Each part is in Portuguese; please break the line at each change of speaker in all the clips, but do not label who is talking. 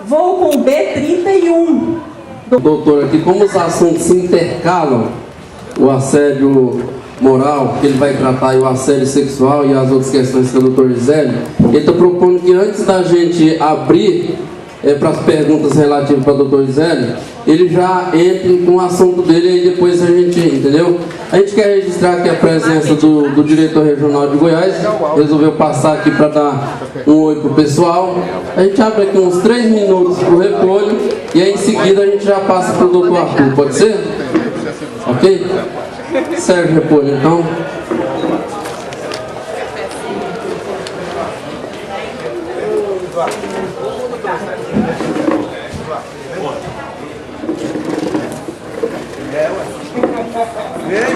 Vou com o B31.
Doutor, aqui como os assuntos se intercalam, o assédio moral, que ele vai tratar, e o assédio sexual e as outras questões que o doutor Gisele, ele está propondo que antes da gente abrir para as perguntas relativas para o doutor Gisele, ele já entre com o assunto dele e depois a gente, entendeu? A gente quer registrar aqui a presença do diretor regional de Goiás, resolveu passar aqui para dar um oi para o pessoal. A gente abre aqui uns 3 minutos para o repolho e aí em seguida a gente já passa para o doutor Arthur, pode ser? Ok? Sérgio Repolho, então.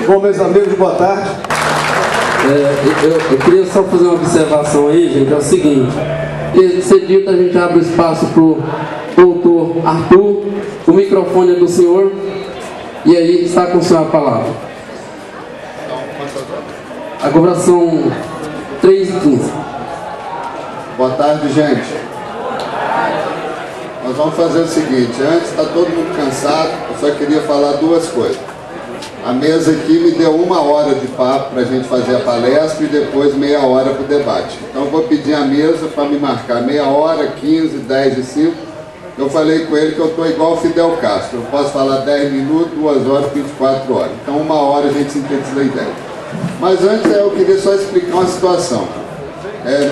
Bom, meus amigos, boa tarde.
Eu queria só fazer uma observação aí, gente, é o seguinte. Esse dito a gente abre espaço para o doutor Arthur, o microfone é do senhor, e aí está com o senhor a palavra. Agora são 3h15.
Boa tarde, gente. Nós vamos fazer o seguinte, antes está todo mundo cansado, eu só queria falar 2 coisas. A mesa aqui me deu 1 hora de papo para a gente fazer a palestra e depois meia hora para o debate. Então eu vou pedir a mesa para me marcar meia hora, 15, 10 e 5. Eu falei com ele que eu estou igual o Fidel Castro. Eu posso falar 10 minutos, 2 horas, 24 horas. Então 1 hora a gente sintetiza a ideia. Mas antes eu queria só explicar uma situação.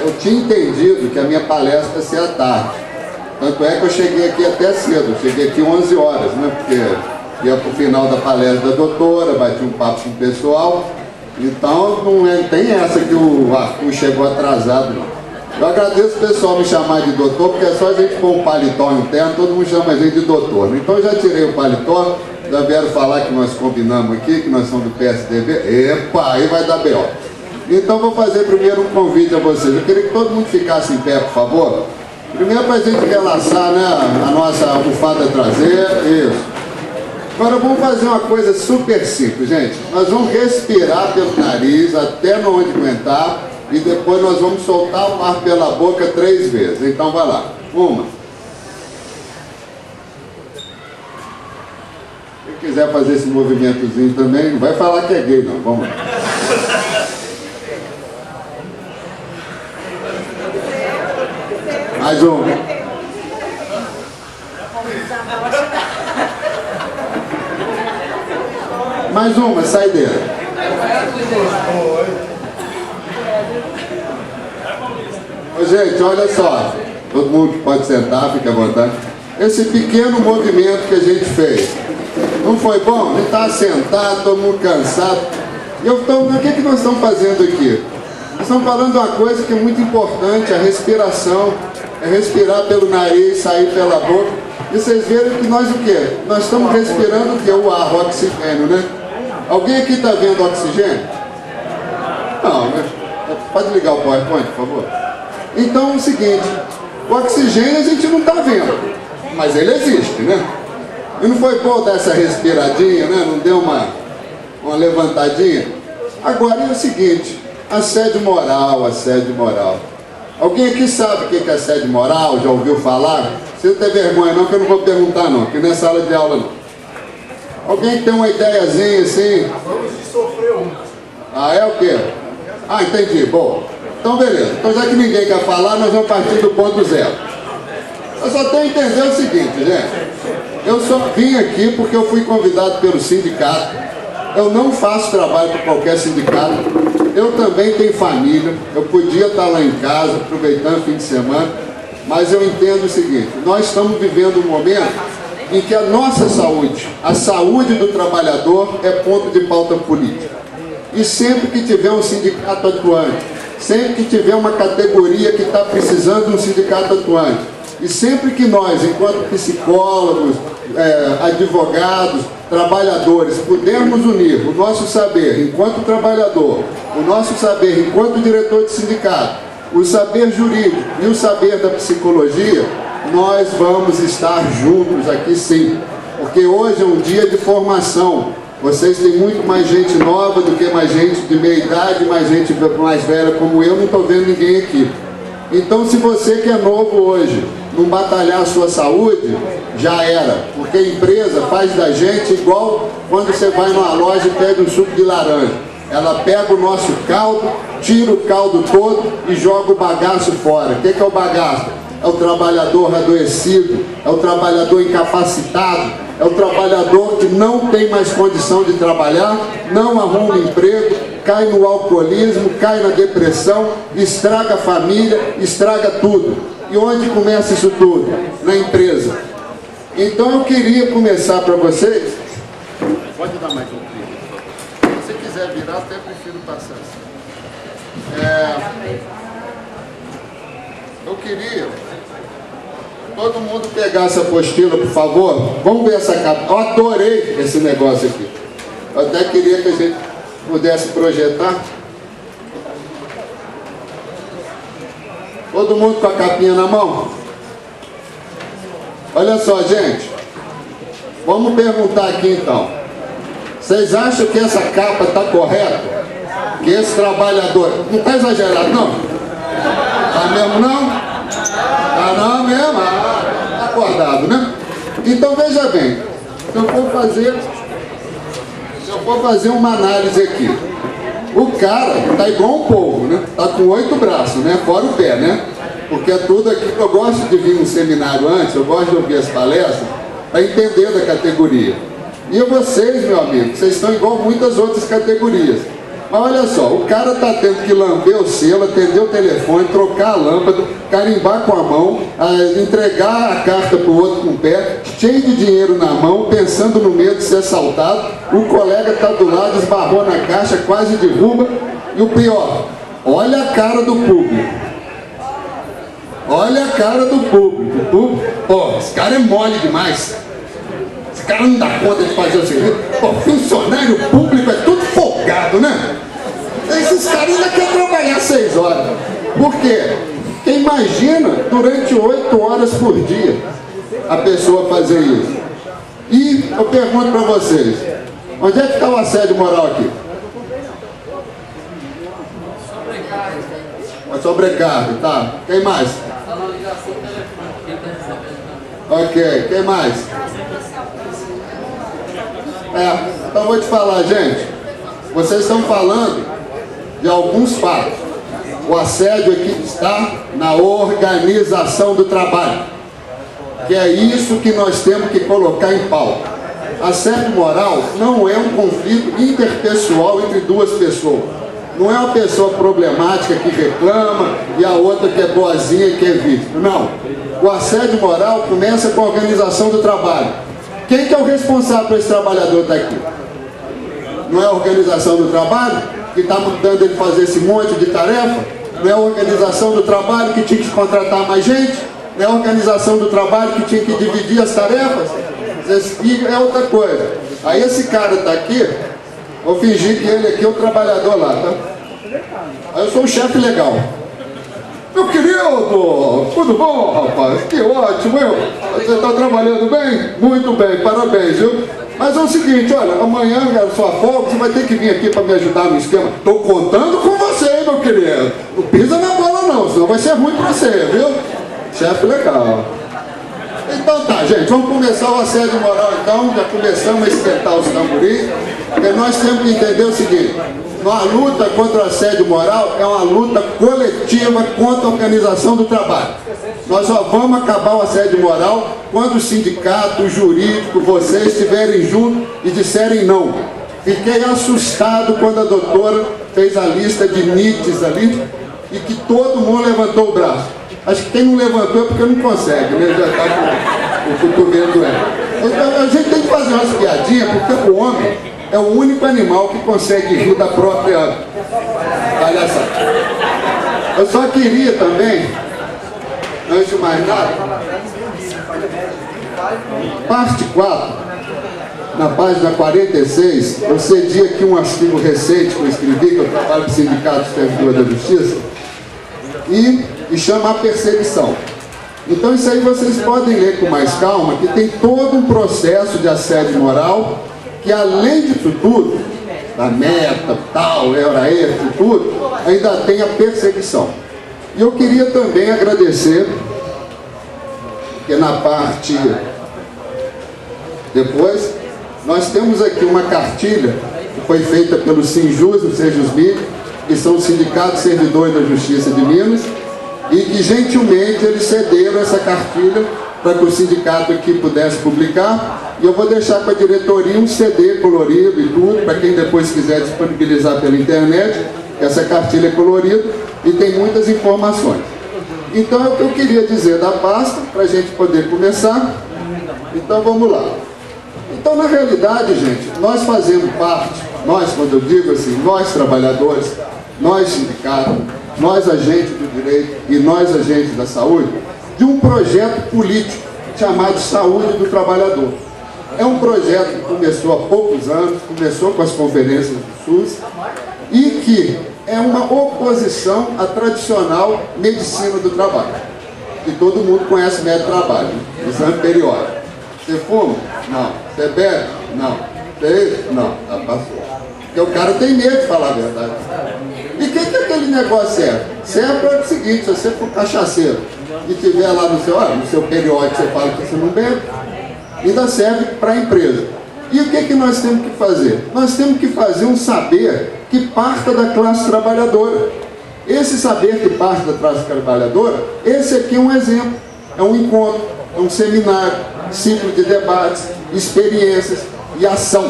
Eu tinha entendido que a minha palestra ia ser à tarde. Tanto é que eu cheguei aqui até cedo. Eu cheguei aqui 11 horas, né? Porque ia para o final da palestra da doutora, bati um papo com o pessoal. Então não tem essa que o Arthur chegou atrasado, não. Eu agradeço o pessoal me chamar de doutor, porque é só a gente pôr um paletó interno, todo mundo chama a gente de doutor. Então eu já tirei o paletó, já vieram falar que nós combinamos aqui, que nós somos do PSDB. Epa, aí vai dar B.O. Então vou fazer primeiro um convite a vocês. Eu queria que todo mundo ficasse em pé, por favor. Primeiro para a gente relaxar, né, a nossa almofada traseira. Isso. Agora vamos fazer uma coisa super simples, gente. Nós vamos respirar pelo nariz até onde aguentar e depois nós vamos soltar o ar pela boca 3 vezes. Então vai lá. 1. Se quiser fazer esse movimentozinho também, não vai falar que é gay, não. Vamos lá. Mais 1. Mais uma, saideira. Ô, gente, olha só. Todo mundo pode sentar, fica à vontade. Esse pequeno movimento que a gente fez, não foi bom? A gente estava sentado, todo mundo cansado. O que nós estamos fazendo aqui? Nós estamos falando de uma coisa que é muito importante, a respiração. É respirar pelo nariz, sair pela boca. E vocês viram que nós o quê? Nós estamos respirando o quê? O ar, o oxigênio, né? Alguém aqui está vendo oxigênio? Não, né? Pode ligar o PowerPoint, por favor? Então é o seguinte, o oxigênio a gente não está vendo, mas ele existe, né? E não foi bom dar essa respiradinha, né? Não deu uma levantadinha? Agora é o seguinte, assédio moral, assédio moral. Alguém aqui sabe o que é assédio moral? Já ouviu falar? Se não tem vergonha não, que eu não vou perguntar não, que não é sala de aula não. Alguém tem uma ideiazinha assim?
Vamos de sofrer um.
Ah, é o quê? Ah, entendi, bom. Então beleza, então já que ninguém quer falar, nós vamos partir do ponto 0. Eu só tenho que entender o seguinte, gente. Eu só vim aqui porque eu fui convidado pelo sindicato. Eu não faço trabalho para qualquer sindicato. Eu também tenho família. Eu podia estar lá em casa, aproveitando o fim de semana. Mas eu entendo o seguinte, nós estamos vivendo um momento em que a nossa saúde, a saúde do trabalhador é ponto de pauta política. E sempre que tiver um sindicato atuante, sempre que tiver uma categoria que está precisando de um sindicato atuante, e sempre que nós, enquanto psicólogos, advogados, trabalhadores, pudermos unir o nosso saber enquanto trabalhador, o nosso saber enquanto diretor de sindicato, o saber jurídico e o saber da psicologia, nós vamos estar juntos aqui sim, porque hoje é um dia de formação. Vocês têm muito mais gente nova do que mais gente de meia idade, mais gente mais velha como eu, não estou vendo ninguém aqui. Então, se você que é novo hoje não batalhar a sua saúde, já era. Porque a empresa faz da gente igual quando você vai numa loja e pede um suco de laranja. Ela pega o nosso caldo, tira o caldo todo e joga o bagaço fora. O que é o bagaço? É o trabalhador adoecido, é o trabalhador incapacitado, é o trabalhador que não tem mais condição de trabalhar, não arruma emprego, cai no alcoolismo, cai na depressão, estraga a família, estraga tudo. E onde começa isso tudo? Na empresa. Então eu queria começar para vocês. Pode dar mais um clique. Se você quiser virar, até prefiro passar assim. Eu queria todo mundo pegar essa apostila, por favor. Vamos ver essa capa. Eu adorei esse negócio aqui. Eu até queria que a gente pudesse projetar. Todo mundo com a capinha na mão? Olha só, gente. Vamos perguntar aqui então. Vocês acham que essa capa está correta? Que esse trabalhador... Não está exagerado, não? Tá mesmo, não? Tá não mesmo? Tá acordado, né? Então, veja bem. Se eu for fazer uma análise aqui, o cara tá igual um povo, né? Tá com 8 braços, né? Fora o pé, né? Porque é tudo aqui que eu gosto de vir num seminário antes, eu gosto de ouvir as palestras, para entender da categoria. E vocês, meu amigo, vocês estão igual muitas outras categorias. Mas olha só, o cara está tendo que lamber o selo, atender o telefone, trocar a lâmpada, carimbar com a mão, entregar a carta para o outro com o pé, cheio de dinheiro na mão, pensando no medo de ser assaltado. O colega está do lado, esbarrou na caixa, quase derruba. E o pior, olha a cara do público. Olha a cara do público. Pô, esse cara é mole demais. Esse cara não dá conta de fazer o serviço. Pô, funcionário público é tudo folgado, né? Esses caras ainda querem trabalhar 6 horas. Por quê? Porque imagina, durante 8 horas por dia, a pessoa fazer isso. E eu pergunto para vocês, onde é que está o assédio moral aqui? Sobrecarga, tá. Quem mais? Ok, quem mais? Então vou te falar, gente. Vocês estão falando de alguns fatos. O assédio aqui está na organização do trabalho. Que é isso que nós temos que colocar em pauta. Assédio moral não é um conflito interpessoal entre duas pessoas. Não é uma pessoa problemática que reclama e a outra que é boazinha e que é vítima. Não. O assédio moral começa com a organização do trabalho. Quem que é o responsável por esse trabalhador estar aqui? Não é a organização do trabalho que está mandando ele fazer esse monte de tarefa? Não é a organização do trabalho que tinha que contratar mais gente? Não é a organização do trabalho que tinha que dividir as tarefas? E é outra coisa. Aí esse cara está aqui, vou fingir que ele aqui é o trabalhador lá, tá? Aí eu sou o chefe legal. Meu querido, tudo bom, rapaz? Que ótimo, você está trabalhando bem? Muito bem, parabéns, viu? Mas é o seguinte, olha, amanhã é sua folga, você vai ter que vir aqui para me ajudar no esquema. Estou contando com você, meu querido. Não pisa na bola não, senão vai ser ruim para você, viu? Chefe legal. Então tá, gente, vamos começar o assédio moral então, já começamos a esquentar os tamboris, porque nós temos que entender o seguinte, a luta contra o assédio moral é uma luta coletiva contra a organização do trabalho. Nós só vamos acabar o assédio moral quando o sindicato, o jurídico, vocês estiverem juntos e disserem não. Fiquei assustado quando a doutora fez a lista de NITs ali e que todo mundo levantou o braço. Acho que quem não levantou é porque não consegue, né? Já está com o cotovelo doendo. A gente tem que fazer umas piadinhas, porque o homem é o único animal que consegue rir da própria palhaçada. Eu só queria também, antes de mais nada, parte 4, na página 46, eu cedi aqui um artigo recente que eu escrevi, que eu trabalho com o Sindicato dos Servidores da Justiça, e chama a perseguição. Então isso aí vocês podem ler com mais calma, que tem todo um processo de assédio moral, que além disso tudo, da meta, tal, hora extra e tudo, ainda tem a perseguição. E eu queria também agradecer, que na parte depois, nós temos aqui uma cartilha que foi feita pelo Sinjus, o Sejusmi, que são os sindicatos servidores da Justiça de Minas, e que gentilmente eles cederam essa cartilha para que o sindicato aqui pudesse publicar, e eu vou deixar com a diretoria um CD colorido e tudo, para quem depois quiser disponibilizar pela internet. Essa cartilha é colorida e tem muitas informações. Então é o que eu queria dizer da pasta, para a gente poder começar. Então vamos lá. Então, na realidade, gente, nós fazemos parte, nós, quando eu digo assim, nós trabalhadores, nós sindicatos, nós agentes do direito e nós agentes da saúde, de um projeto político chamado Saúde do Trabalhador. É um projeto que começou há poucos anos, começou com as conferências do SUS, e que é uma oposição à tradicional medicina do trabalho, que todo mundo conhece médico do trabalho, exame periódico. Você fuma? Não. Você bebe? Não. Você não. Tá, passou. Porque o cara tem medo de falar a verdade. E o que aquele negócio serve? Serve para o seguinte: se você for cachaceiro e tiver lá no seu periódico, você fala que você não bebe, ainda serve para a empresa. E o que nós temos que fazer? Nós temos que fazer um saber que parta da classe trabalhadora. Esse saber que parte da classe trabalhadora, esse aqui é um exemplo. É um encontro, é um seminário, ciclo de debates, experiências e ação.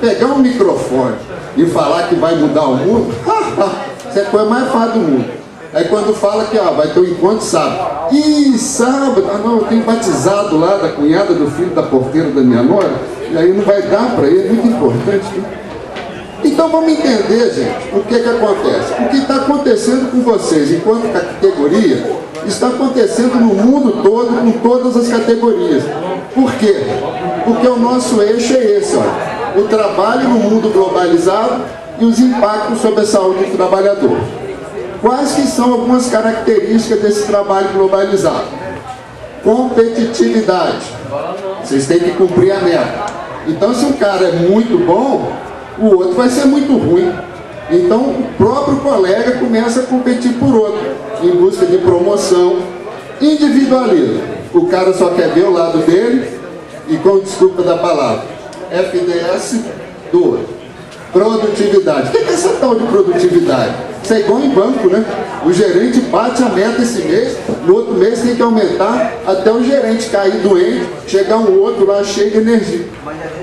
Pegar um microfone e falar que vai mudar o mundo, isso é a coisa mais fácil do mundo. Aí quando fala que vai ter um encontro sábado. Ih, sábado, não, eu tenho batizado lá da cunhada do filho da porteira da minha nora, e aí não vai dar para ele, é muito importante. Né? Então vamos entender, gente, o que acontece. O que está acontecendo com vocês enquanto categoria, está acontecendo no mundo todo, com todas as categorias. Por quê? Porque o nosso eixo é esse, olha. O trabalho no mundo globalizado e os impactos sobre a saúde do trabalhador. Quais que são algumas características desse trabalho globalizado? Competitividade. Vocês têm que cumprir a meta. Então, se um cara é muito bom, o outro vai ser muito ruim. Então, o próprio colega começa a competir por outro, em busca de promoção. Individualismo. O cara só quer ver o lado dele e, com desculpa da palavra, FDS do outro. Produtividade. O que é essa tal de produtividade? Isso é igual em banco, né? O gerente bate a meta esse mês, no outro mês tem que aumentar até o gerente cair doente, chegar um outro lá cheio de energia.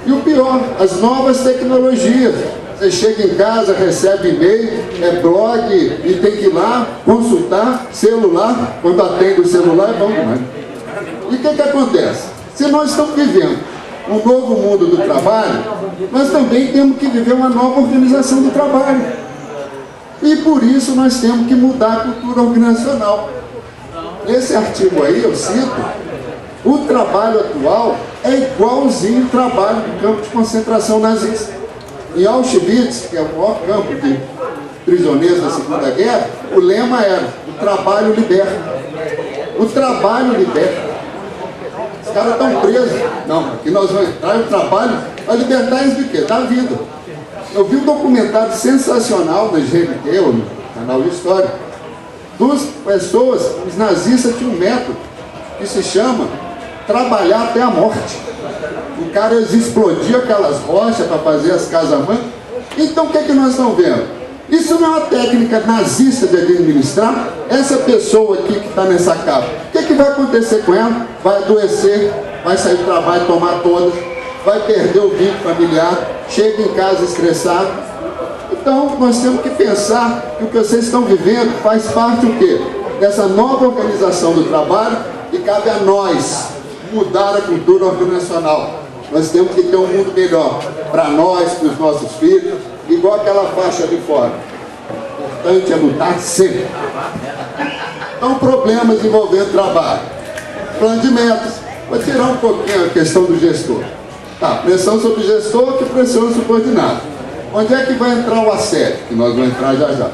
E o pior, as novas tecnologias. Você chega em casa, recebe e-mail, é blog, e tem que ir lá consultar celular. Quando atende o celular é bom demais. E o que acontece? Se nós estamos vivendo um novo mundo do trabalho, nós também temos que viver uma nova organização do trabalho. E por isso nós temos que mudar a cultura organizacional. Nesse artigo aí eu cito, o trabalho atual é igualzinho ao trabalho do campo de concentração nazista. Em Auschwitz, que é o maior campo de prisioneiros da Segunda Guerra, o lema era: o trabalho liberta. O trabalho liberta. Os caras estão presos. Não, aqui nós vamos entrar e o trabalho vai libertar eles de quê? Da vida. Eu vi um documentário sensacional da GNT, no canal de história, duas pessoas, os nazistas tinham um método que se chama trabalhar até a morte. O cara explodiu aquelas rochas para fazer as casas-mães. Então o que é que nós estamos vendo? Isso não é uma técnica nazista de administrar. Essa pessoa aqui que está nessa capa, o que é que vai acontecer com ela? Vai adoecer, vai sair do trabalho, tomar todas, vai perder o vínculo familiar, chega em casa estressado. Então nós temos que pensar que o que vocês estão vivendo faz parte o quê? Dessa nova organização do trabalho, e cabe a nós mudar a cultura organizacional. Nós temos que ter um mundo melhor para nós, para os nossos filhos, igual aquela faixa ali fora. O importante é lutar sempre. Então, problemas envolvendo trabalho. Plano de metas. Vou tirar um pouquinho a questão do gestor. Tá, pressão sobre o gestor que pressiona o subordinado. Onde é que vai entrar o assédio? Que nós vamos entrar já já.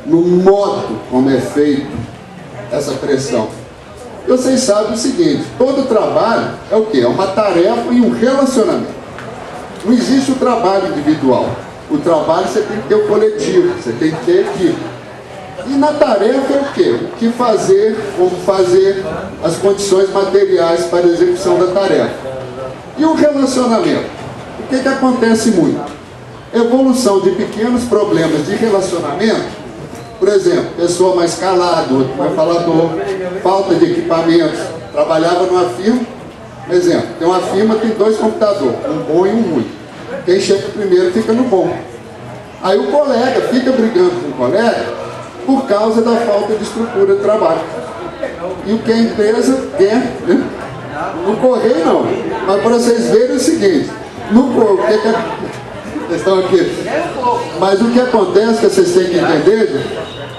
No modo como é feito essa pressão. Vocês sabem o seguinte: todo trabalho é o quê? É uma tarefa e um relacionamento. Não existe o trabalho individual. O trabalho você tem que ter o coletivo, você tem que ter equipe. E na tarefa é o quê? O que fazer, como fazer, as condições materiais para a execução da tarefa. E o relacionamento? O que acontece muito? Evolução de pequenos problemas de relacionamento, por exemplo, pessoa mais calada, outro mais falador, falta de equipamentos. Trabalhava numa firma, por exemplo, tem uma firma que tem 2 computadores, um bom e um ruim. Quem chega primeiro fica no bom. Aí o colega fica brigando com o colega por causa da falta de estrutura de trabalho. E o que a empresa quer, né? No correio não, mas para vocês verem o seguinte, vocês estão aqui. Mas o que acontece, que vocês têm que entender,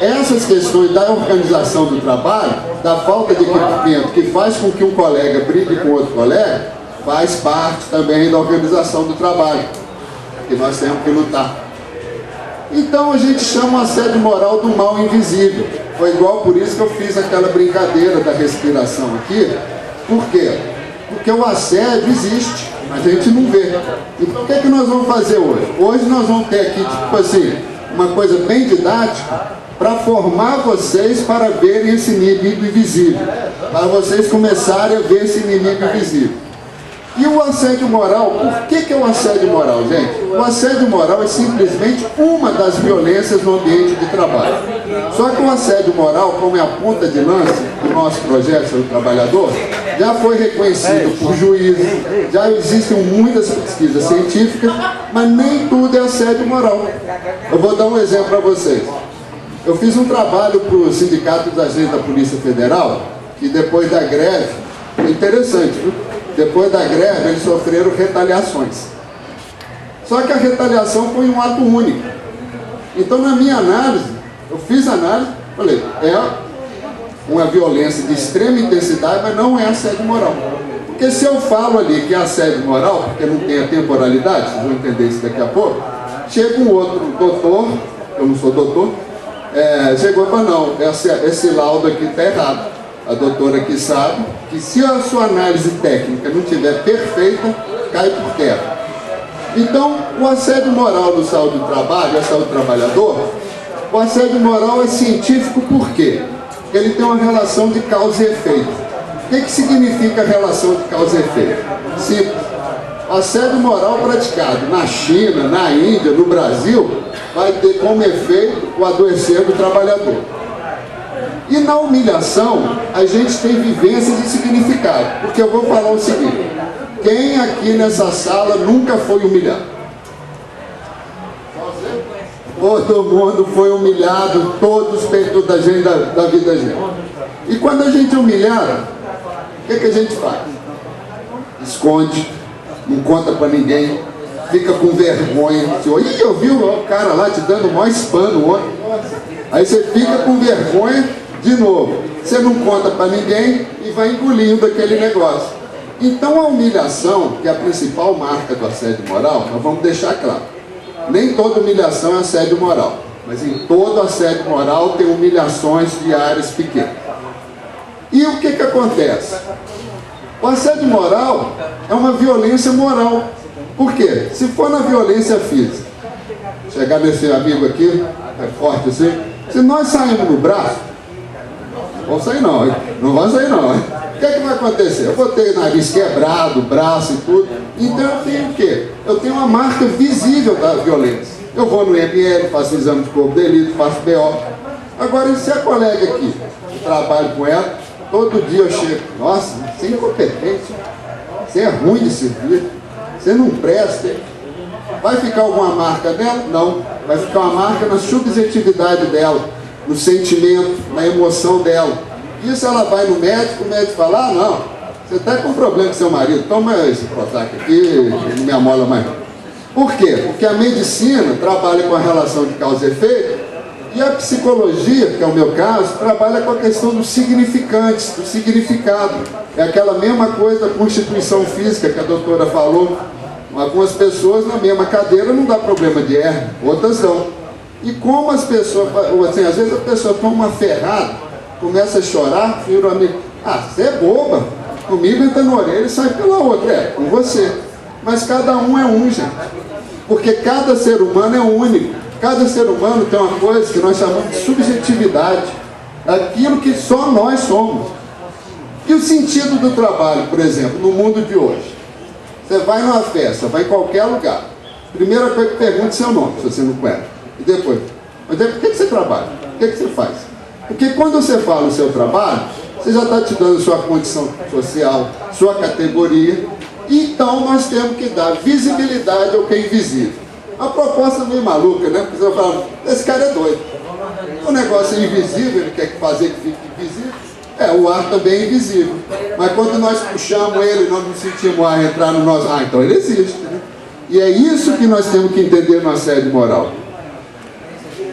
essas questões da organização do trabalho, da falta de equipamento, que faz com que um colega brigue com outro colega, faz parte também da organização do trabalho, que nós temos que lutar. Então a gente chama o assédio moral do mal invisível. Foi igual por isso que eu fiz aquela brincadeira da respiração aqui. Por quê? Porque o assédio existe, a gente não vê. Então o que nós vamos fazer hoje? Hoje nós vamos ter aqui, tipo assim, uma coisa bem didática, para formar vocês para verem esse inimigo invisível. Para vocês começarem a ver esse inimigo invisível. E o assédio moral, por que é o assédio moral, gente? O assédio moral é simplesmente uma das violências no ambiente de trabalho. Só que o assédio moral, como é a ponta de lança do nosso projeto sobre o trabalhador, já foi reconhecido por juízes, já existem muitas pesquisas científicas, mas nem tudo é assédio moral. Eu vou dar um exemplo para vocês. Eu fiz um trabalho para o Sindicato dos Agentes da Polícia Federal, que depois da greve, é interessante, viu? Depois da greve, eles sofreram retaliações. Só que a retaliação foi um ato único. Então, na minha análise, eu fiz análise, falei, é uma violência de extrema intensidade, mas não é assédio moral. Porque se eu falo ali que é assédio moral, porque não tem a temporalidade, vocês vão entender isso daqui a pouco, chega um outro doutor, eu não sou doutor, chegou e falou, não, esse laudo aqui está errado. A doutora aqui sabe que se a sua análise técnica não estiver perfeita, cai por terra. Então, o assédio moral do saúde do trabalho, a saúde do trabalhador, o assédio moral é científico por quê? Ele tem uma relação de causa e efeito. O que significa a relação de causa e efeito? Simples. O assédio moral praticado na China, na Índia, no Brasil, vai ter como efeito o adoecer do trabalhador. E na humilhação, a gente tem vivência de significado. Porque eu vou falar o seguinte, quem aqui nessa sala nunca foi humilhado? Todo mundo foi humilhado, todos perto da gente, da vida da gente. E quando a gente é humilhado, o que a gente faz? Esconde, não conta pra ninguém, fica com vergonha. Ih, eu vi o cara lá te dando o maior espano ontem. Aí você fica com vergonha. De novo, você não conta para ninguém e vai engolindo aquele negócio. Então a humilhação, que é a principal marca do assédio moral, nós vamos deixar claro. Nem toda humilhação é assédio moral, mas em todo assédio moral tem humilhações diárias pequenas. E o que acontece? O assédio moral é uma violência moral. Por quê? Se for na violência física, chegar nesse amigo aqui, é forte assim, se nós sairmos no braço, não vão sair não, hein? Não vão sair não, hein? O que vai acontecer? Eu vou ter nariz quebrado, braço e tudo. Então eu tenho o quê? Eu tenho uma marca visível da violência. Eu vou no IML, faço exame de corpo de delito, faço BO. Agora, e se a colega aqui, eu trabalho com ela, todo dia eu chego, nossa, você é incompetente, você é ruim de serviço, você não presta. Vai ficar alguma marca dela? Não. Vai ficar uma marca na subjetividade dela, no sentimento, na emoção dela. Isso ela vai no médico, o médico fala, ah, não, você está com problema com seu marido, toma esse Prozac aqui, não me amola mais. Por quê? Porque a medicina trabalha com a relação de causa e efeito, e a psicologia, que é o meu caso, trabalha com a questão dos significantes, do significado. É aquela mesma coisa da constituição física que a doutora falou. Algumas pessoas na mesma cadeira não dá problema de hernia, outras não. E como as pessoas, assim, às vezes a pessoa toma uma ferrada, começa a chorar, vira um amigo, ah, você é boba, comigo entra na orelha e sai pela outra, com você. Mas cada um é um, gente. Porque cada ser humano é único, Cada ser humano tem uma coisa que nós chamamos de subjetividade, aquilo que só nós somos. E o sentido do trabalho, por exemplo, no mundo de hoje? Você vai numa festa, vai em qualquer lugar. Primeira coisa que pergunta é seu nome, se você não conhece. E depois, por que você trabalha? O que você faz? Porque quando você fala o seu trabalho, você já está te dando sua condição social, sua categoria. Então nós temos que dar visibilidade ao que é invisível. A proposta meio maluca, né? Porque você vai falar, esse cara é doido. O negócio é invisível, ele quer fazer que fique invisível. O ar também é invisível. Mas quando nós puxamos ele, nós não sentimos o ar entrar no nosso... então ele existe, né? E é isso que nós temos que entender no assédio moral.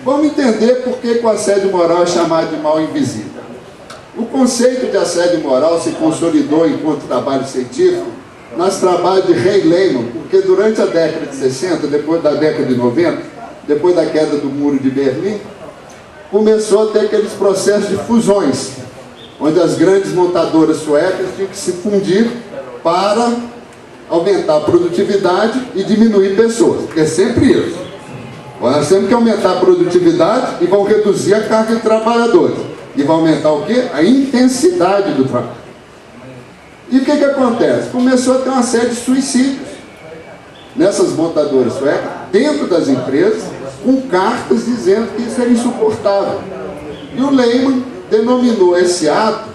Vamos entender por que o assédio moral é chamado de mal invisível. O conceito de assédio moral se consolidou enquanto trabalho científico nos trabalhos de Ray Lehman, porque durante a década de 60, depois da década de 90, depois da queda do Muro de Berlim, começou a ter aqueles processos de fusões, onde as grandes montadoras suecas tinham que se fundir para aumentar a produtividade e diminuir pessoas, porque é sempre isso. Nós temos que aumentar a produtividade e vão reduzir a carga de trabalhadores. E vai aumentar o quê? A intensidade do trabalho. E o que acontece? Começou a ter uma série de suicídios nessas montadoras suecas, dentro das empresas, com cartas dizendo que isso era insuportável. E o Lehman denominou esse ato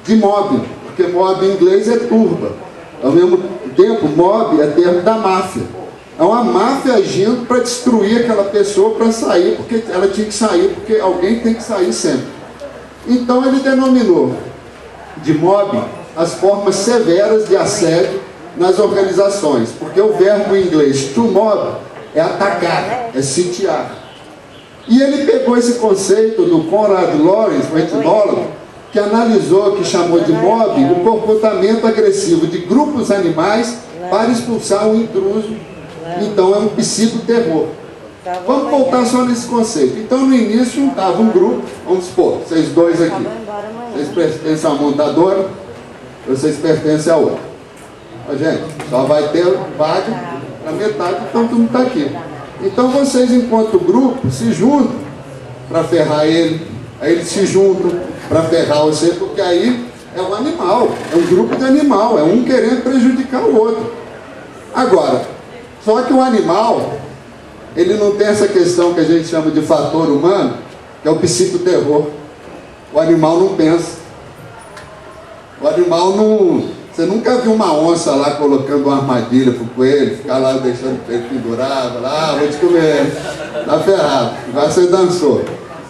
de mobbing, porque mobbing em inglês é turba. Ao mesmo tempo, mob é termo da máfia. É uma máfia agindo para destruir aquela pessoa para sair, porque ela tinha que sair, porque alguém tem que sair sempre. Então ele denominou de mobbing as formas severas de assédio nas organizações, porque o verbo em inglês to mob é atacar, é sitiar. E ele pegou esse conceito do Conrad Lorenz, um etnólogo, que analisou, que chamou de mobbing, o comportamento agressivo de grupos animais para expulsar um intruso. Então é um psicoterror. Vamos voltar só nesse conceito. Então no início estava um grupo, vamos supor, vocês dois aqui. Vocês pertencem a uma montadora, vocês pertencem a outra. Gente, só vai ter vaga para metade, então todo mundo está aqui. Então vocês, enquanto grupo, se juntam para ferrar ele, aí eles se juntam para ferrar você, porque aí é um animal, é um grupo de animal, é um querendo prejudicar o outro. Agora, só que o animal, ele não tem essa questão que a gente chama de fator humano, que é o psicoterror. O animal não pensa. O animal não... Você nunca viu uma onça lá colocando uma armadilha pro coelho, ficar lá deixando o coelho pendurado, lá, vou te comer, tá ferrado, agora você dançou.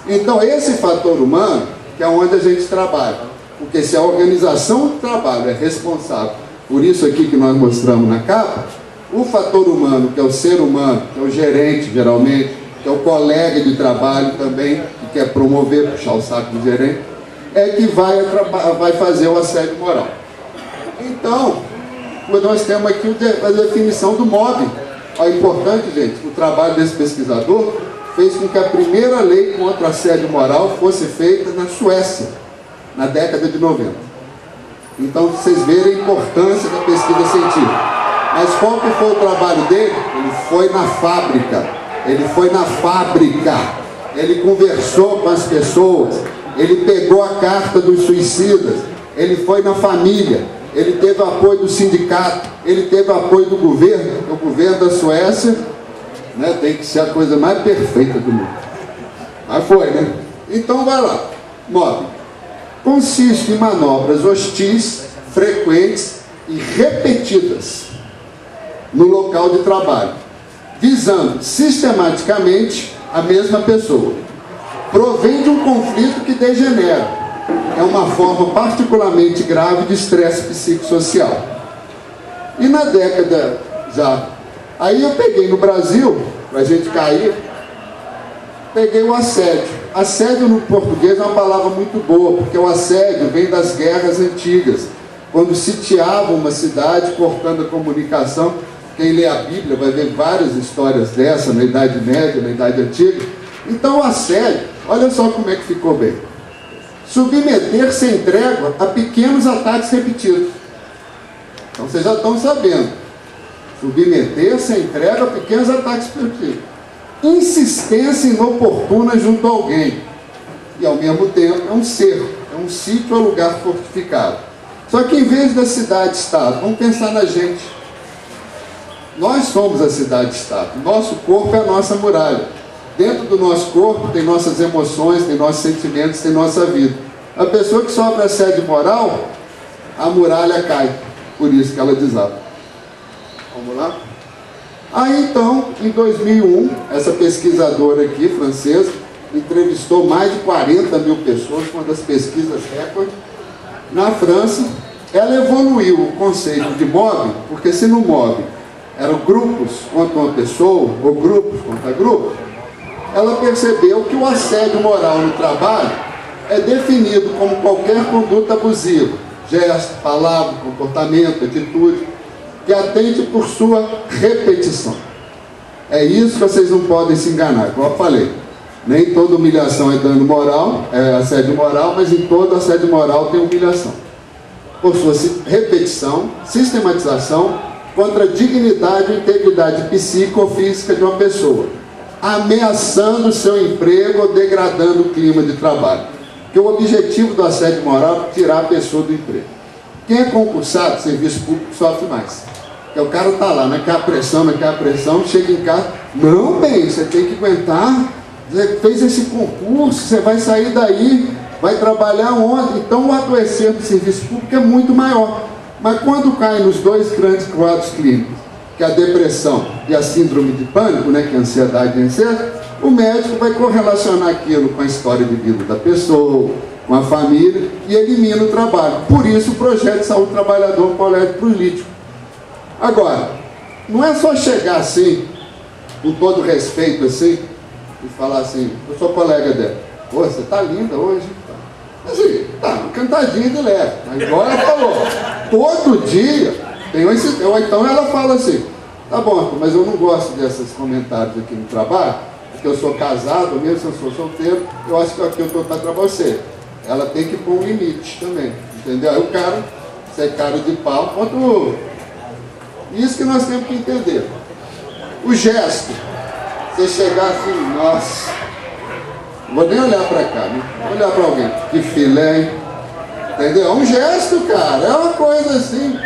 Então esse fator humano, que é onde a gente trabalha, porque se a organização do trabalho é responsável por isso aqui que nós mostramos na capa, o fator humano, que é o ser humano, que é o gerente geralmente, que é o colega de trabalho também, que quer promover, puxar o saco do gerente, é que vai fazer o assédio moral. Então, nós temos aqui a definição do mobbing. É importante, gente, o trabalho desse pesquisador fez com que a primeira lei contra o assédio moral fosse feita na Suécia, na década de 90. Então, vocês verem a importância da pesquisa científica. Mas qual que foi o trabalho dele? Ele foi na fábrica. Ele foi na fábrica. Ele conversou com as pessoas. Ele pegou a carta dos suicidas. Ele foi na família. Ele teve apoio do sindicato, ele teve apoio do governo. O governo da Suécia, né, tem que ser a coisa mais perfeita do mundo. Mas foi, né? Então vai lá. Mobbing consiste em manobras hostis, frequentes e repetidas no local de trabalho, visando sistematicamente a mesma pessoa. Provém de um conflito que degenera. É uma forma particularmente grave de estresse psicossocial. E na década já... Aí eu peguei no Brasil, para a gente cair, peguei o assédio. Assédio no português é uma palavra muito boa, porque o assédio vem das guerras antigas, quando sitiavam uma cidade, cortando a comunicação. Quem lê a Bíblia vai ver várias histórias dessa, na Idade Média, na Idade Antiga. Então o assédio, olha só como é que ficou bem. Submeter-se em trégua a pequenos ataques repetidos. Então vocês já estão sabendo. Submeter-se em trégua a pequenos ataques repetidos. insistência inoportuna junto a alguém. E ao mesmo tempo é um cerco, é um sítio ou lugar fortificado. Só que em vez da cidade-estado, vamos pensar na gente. Nós somos a cidade-estado, nosso corpo é a nossa muralha. Dentro do nosso corpo tem nossas emoções, tem nossos sentimentos, tem nossa vida. A pessoa que sofre assédio moral, a muralha cai, por isso que ela desaba. Vamos lá? Aí então, em 2001, essa pesquisadora aqui, francesa, entrevistou mais de 40 mil pessoas, uma das pesquisas recorde, na França. Ela evoluiu o conceito de mobbing, porque se no mobbing eram grupos contra uma pessoa, ou grupos contra grupos, ela percebeu que o assédio moral no trabalho é definido como qualquer conduta abusiva, gesto, palavra, comportamento, atitude, que atende por sua repetição. É isso que vocês não podem se enganar, como eu falei. Nem toda humilhação é dano moral, é assédio moral, mas em todo assédio moral tem humilhação. Por sua repetição, sistematização, contra a dignidade e integridade psíquica ou física de uma pessoa, ameaçando o seu emprego ou degradando o clima de trabalho. Porque o objetivo do assédio moral é tirar a pessoa do emprego. Quem é concursado, serviço público, sofre mais. Porque o cara está lá, naquela pressão, chega em casa, não, bem, você tem que aguentar, você fez esse concurso, você vai sair daí, vai trabalhar onde? Então o adoecer do serviço público é muito maior. Mas quando cai nos dois grandes quadros clínicos, que é a depressão e a síndrome de pânico, né, que é a ansiedade e a ansiedade, o médico vai correlacionar aquilo com a história de vida da pessoa, com a família, e elimina o trabalho. Por isso o projeto de saúde trabalhador colégio político. Agora, não é só chegar assim, com todo respeito assim, e falar assim, eu sou colega dela, pô, você tá linda hoje, assim, tá, uma cantadinha de leve, igual ela falou, todo dia, ou então ela fala assim, tá bom, mas eu não gosto desses comentários aqui no trabalho, porque eu sou casado, mesmo se eu sou solteiro, eu acho que aqui eu tô para você. Ela tem que pôr um limite também, entendeu? Aí o cara, você é cara de pau, quanto... Isso que nós temos que entender. O gesto, você chegar assim, nossa, não vou nem olhar para cá, né? Vou olhar para alguém, que filé, hein? Entendeu? É um gesto, cara, é uma coisa assim.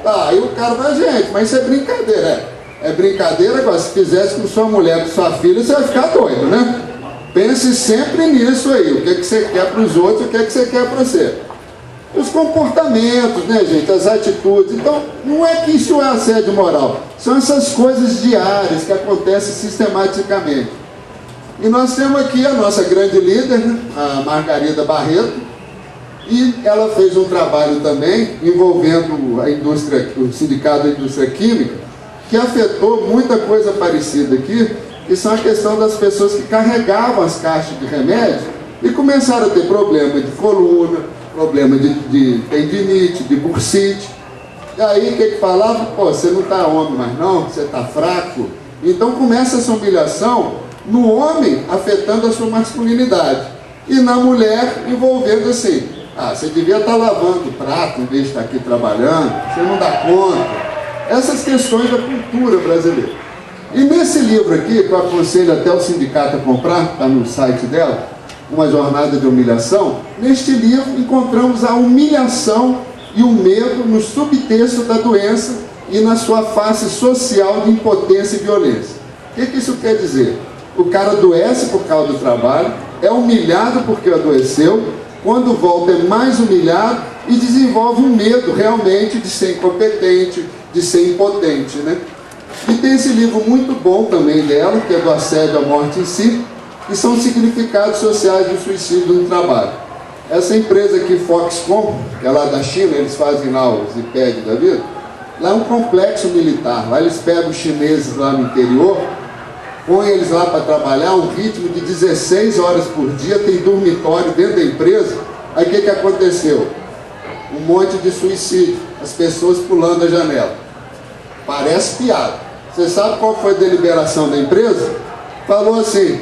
Tá, aí o cara vai, gente, mas isso é brincadeira, é brincadeira, agora, se fizesse com sua mulher, com sua filha, você vai ficar doido, né? Pense sempre nisso aí, o que é que você quer para os outros, o que é que você quer para você. Os comportamentos, né, gente, as atitudes. Então, não é que isso é assédio moral, são essas coisas diárias que acontecem sistematicamente. E nós temos aqui a nossa grande líder, né, a Margarida Barreto, e ela fez um trabalho também envolvendo a indústria, o sindicato da indústria química, que afetou muita coisa parecida aqui, que são a questão das pessoas que carregavam as caixas de remédio e começaram a ter problema de coluna, problema de tendinite, de bursite. E aí o que falava? Pô, você não está homem mais não, você está fraco. Então começa essa humilhação no homem afetando a sua masculinidade e na mulher envolvendo assim, você devia estar lavando prato em vez de estar aqui trabalhando, você não dá conta. Essas questões da cultura brasileira. E nesse livro aqui, que eu aconselho até o sindicato a comprar, está no site dela, Uma Jornada de Humilhação, neste livro encontramos a humilhação e o medo no subtexto da doença e na sua face social de impotência e violência. O que isso quer dizer? O cara adoece por causa do trabalho, é humilhado porque adoeceu, quando volta é mais humilhado e desenvolve um medo realmente de ser incompetente, de ser impotente, né? E tem esse livro muito bom também dela, que é do assédio à morte em si, que são significados sociais do suicídio no trabalho. Essa empresa aqui, Foxconn, que é lá da China, eles fazem lá os iPads da vida, lá é um complexo militar, lá eles pegam os chineses lá no interior, põem eles lá para trabalhar, um ritmo de 16 horas por dia, tem dormitório dentro da empresa. Aí o que aconteceu? Um monte de suicídio, as pessoas pulando a janela. Parece piada. Você sabe qual foi a deliberação da empresa? Falou assim,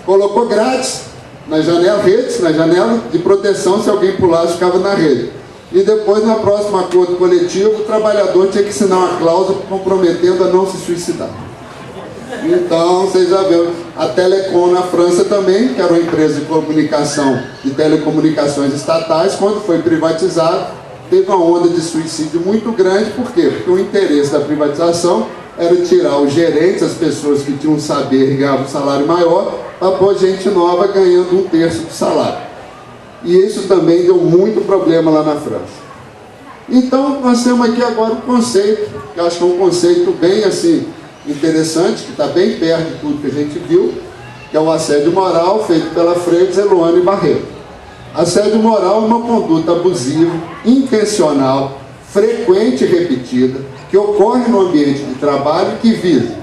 colocou grátis na janela, redes, na janela de proteção, se alguém pulasse, ficava na rede. E depois, no próximo acordo coletivo, o trabalhador tinha que assinar uma cláusula comprometendo a não se suicidar. Então, vocês já viram. A Telecom na França também, que era uma empresa de comunicação, de telecomunicações estatais, quando foi privatizado, teve uma onda de suicídio muito grande. Por quê? Porque o interesse da privatização era tirar os gerentes, as pessoas que tinham saber e ganhavam um salário maior, para pôr gente nova ganhando 1/3 do salário. E isso também deu muito problema lá na França. Então, nós temos aqui agora um conceito, que eu acho que é um conceito bem assim, interessante, que está bem perto de tudo que a gente viu, que é o assédio moral, feito pela Freitas, Eluane Barreto. Assédio moral é uma conduta abusiva, intencional, frequente e repetida, que ocorre no ambiente de trabalho que visa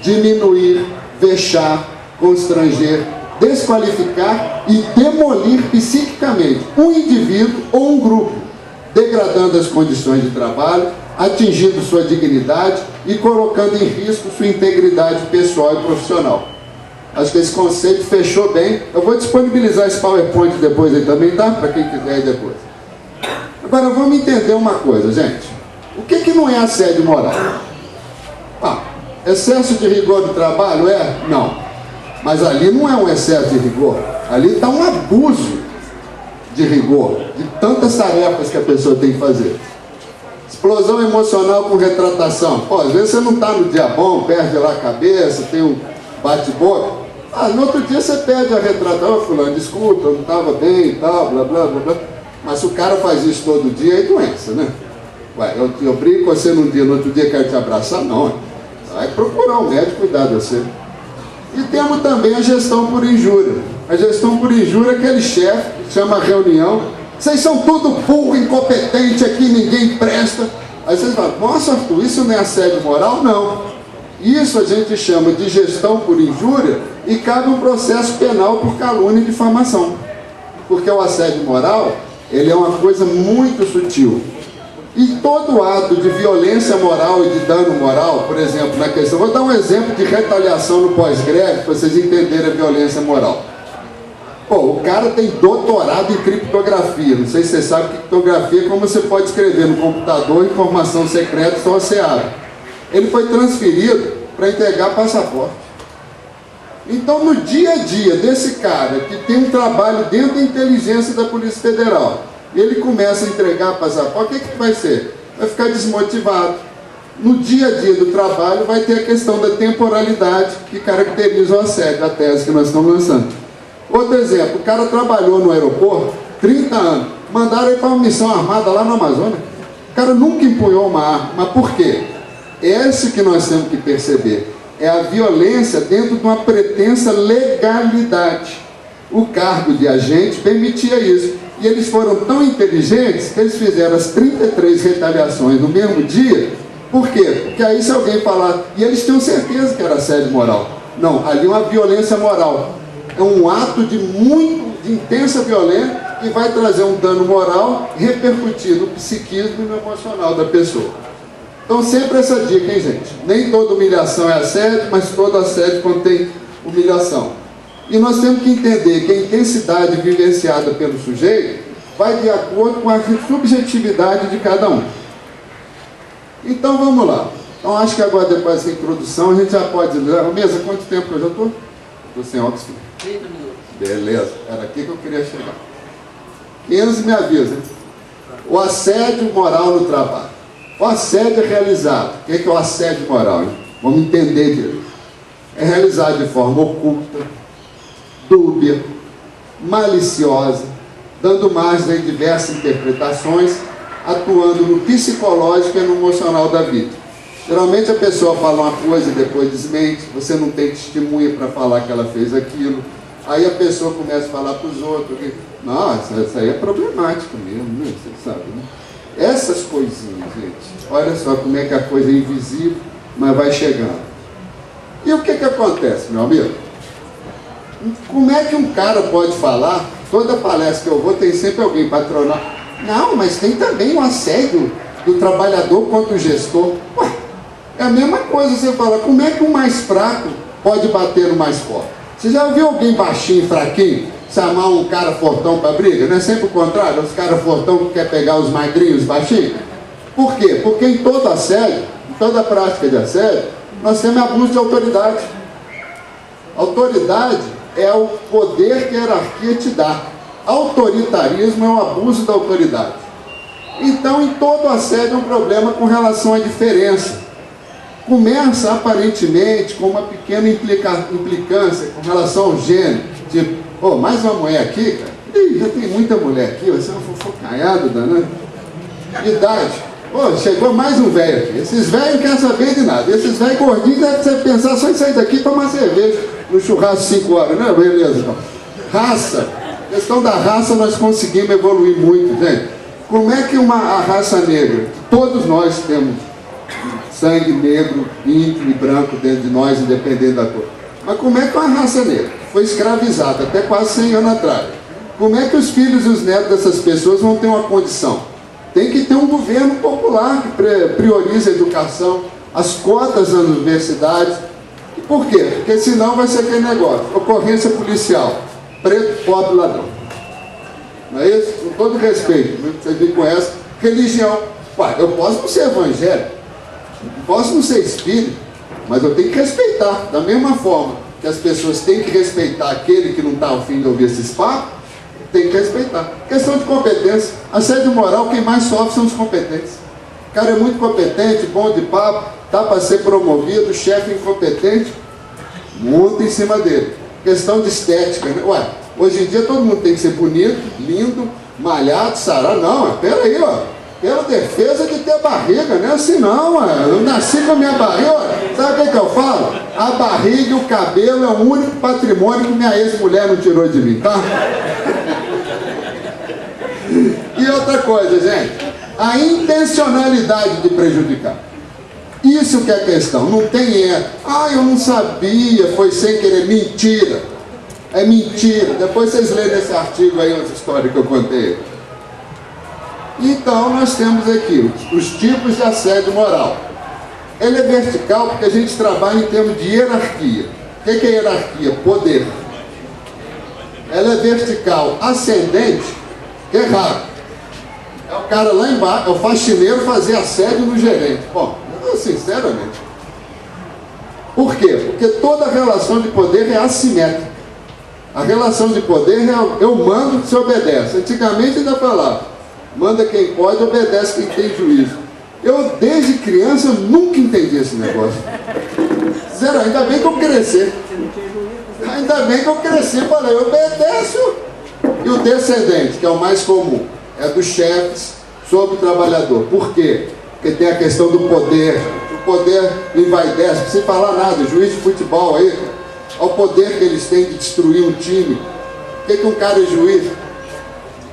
diminuir, vexar, constranger, desqualificar e demolir psiquicamente um indivíduo ou um grupo, degradando as condições de trabalho, atingindo sua dignidade e colocando em risco sua integridade pessoal e profissional. Acho que esse conceito fechou bem. Eu vou disponibilizar esse PowerPoint depois aí também, tá? Para quem quiser aí depois. Agora vamos entender uma coisa, gente. O que não é assédio moral? Excesso de rigor do trabalho é? Não. Mas ali não é um excesso de rigor. Ali está um abuso de rigor, de tantas tarefas que a pessoa tem que fazer. Explosão emocional com retratação. Pô, às vezes você não está no dia bom, perde lá a cabeça, tem um bate-boca. No outro dia você perde a retratação. Fulano, desculpa, eu não estava bem e tal, blá, blá, blá, blá. Mas se o cara faz isso todo dia, é doença, né? Ué, eu brigo com você num dia, no outro dia quero te abraçar? Não. Vai procurar um médico cuidar de você. E temos também a gestão por injúria. A gestão por injúria é aquele chefe que chama a reunião. Vocês são tudo burro, incompetente aqui, ninguém presta. Aí vocês falam, nossa, Arthur, isso não é assédio moral? Não. Isso a gente chama de gestão por injúria e cabe um processo penal por calúnia e difamação. Porque o assédio moral, ele é uma coisa muito sutil. E todo ato de violência moral e de dano moral, por exemplo, na questão... Vou dar um exemplo de retaliação no pós-greve, para vocês entenderem a violência moral. Pô, o cara tem doutorado em criptografia. Não sei se você sabe que criptografia é como você pode escrever no computador informação secreta só você abre. Ele foi transferido para entregar passaporte. Então, no dia a dia desse cara que tem um trabalho dentro da inteligência da Polícia Federal, ele começa a entregar passaporte, o que vai ser? Vai ficar desmotivado. No dia a dia do trabalho vai ter a questão da temporalidade que caracteriza o assédio, a tese que nós estamos lançando. Outro exemplo, o cara trabalhou no aeroporto 30 anos, mandaram ele para uma missão armada lá no Amazonas. O cara nunca empunhou uma arma, mas por quê? Esse que nós temos que perceber, é a violência dentro de uma pretensa legalidade. O cargo de agente permitia isso. E eles foram tão inteligentes que eles fizeram as 33 retaliações no mesmo dia. Por quê? Porque aí se alguém falar... E eles tinham certeza que era assédio moral. Não, ali é uma violência moral. É um ato de intensa violência que vai trazer um dano moral repercutido no psiquismo e no emocional da pessoa. Então sempre essa dica, hein, gente? Nem toda humilhação é assédio, mas todo assédio contém humilhação. E nós temos que entender que a intensidade vivenciada pelo sujeito vai de acordo com a subjetividade de cada um. Então vamos lá. Então acho que agora depois dessa introdução a gente já pode dizer, Mesa, quanto tempo que eu já estou? Estou sem oxigênio. 30 minutos. Beleza, era aqui que eu queria chegar. 15 me avisa. O assédio moral no trabalho. O assédio é realizado. O que é o assédio moral? Hein? Vamos entender direito. É realizado de forma oculta, dúbia, maliciosa, dando margem a diversas interpretações, atuando no psicológico e no emocional da vítima. Geralmente a pessoa fala uma coisa e depois desmente, você não tem testemunha para falar que ela fez aquilo, aí a pessoa começa a falar para os outros que, nossa, isso aí é problemático mesmo, né? Você sabe, né? Essas coisinhas, gente, olha só como é que a coisa é invisível, mas vai chegando. E o que acontece, meu amigo? Como é que um cara pode falar, toda palestra que eu vou tem sempre alguém patronal, não, mas tem também o assédio do trabalhador contra o gestor. Ué, é a mesma coisa você falar, como é que o mais fraco pode bater no mais forte? Você já ouviu alguém baixinho, fraquinho, chamar um cara fortão para briga? Não é sempre o contrário, os caras fortão que quer pegar os magrinhos baixinhos? Por quê? Porque em todo assédio, em toda prática de assédio, nós temos abuso de autoridade. Autoridade é o poder que a hierarquia te dá. Autoritarismo é o abuso da autoridade. Então, em todo assédio é um problema com relação à diferença. Começa, aparentemente, com uma pequena implicância com relação ao gênero. Tipo, oh, mais uma mulher aqui, cara? Ih, já tem muita mulher aqui, você é um fofocaiado danado. Idade. Oh, chegou mais um velho aqui. Esses velhos não querem saber de nada. Esses velhos gordinhos devem pensar só em sair daqui e tomar cerveja no churrasco 5 horas, né? Beleza, então. Raça. A questão da raça nós conseguimos evoluir muito, gente. Como é que a raça negra, todos nós temos sangue negro, índio e branco dentro de nós, independente da cor. Mas como é que uma raça negra foi escravizada até quase 100 anos atrás? Como é que os filhos e os netos dessas pessoas vão ter uma condição? Tem que ter um governo popular que priorize a educação, as cotas nas universidades. E por quê? Porque senão vai ser aquele negócio, ocorrência policial, preto, pobre, ladrão. Não é isso? Com todo respeito, vocês me conhecem, religião. Ué, eu posso não ser evangélico, posso não ser espírita, mas eu tenho que respeitar. Da mesma forma que as pessoas têm que respeitar aquele que não está ao fim de ouvir esses papos, tem que respeitar. Questão de competência. Assédio moral, quem mais sofre são os competentes. O cara é muito competente, bom de papo, está para ser promovido, o chefe incompetente, monta em cima dele. Questão de estética, né? Ué, hoje em dia todo mundo tem que ser bonito, lindo, malhado, sarado. Não, peraí, ó. Pela defesa de ter barriga, não é assim não, mano. Eu nasci com a minha barriga. Sabe o que eu falo? A barriga e o cabelo é o único patrimônio que minha ex-mulher não tirou de mim, tá? E outra coisa, gente, a intencionalidade de prejudicar. Isso que é a questão, não tem eu não sabia, foi sem querer. Mentira. É mentira. Depois vocês lerem esse artigo aí, umas histórias que eu contei. Então nós temos aqui os tipos de assédio moral. Ele é vertical porque a gente trabalha em termos de hierarquia. O que é hierarquia? Poder. Ela é vertical ascendente, que é raro. É o cara lá embaixo, é o faxineiro fazer assédio no gerente. Bom, sinceramente. Por quê? Porque toda relação de poder é assimétrica. A relação de poder é eu mando, você obedece. Antigamente ainda falava, manda quem pode, obedece quem tem juízo. Eu, desde criança, nunca entendi esse negócio. Zero, ainda bem que eu cresci. Ainda bem que eu cresci, falei, eu obedeço. E o descendente, que é o mais comum, é dos chefes sobre o trabalhador. Por quê? Porque tem a questão do poder. O poder envaidece, não precisa falar nada. Juiz de futebol aí, cara, olha o poder que eles têm de destruir um time. Por que um cara é juiz?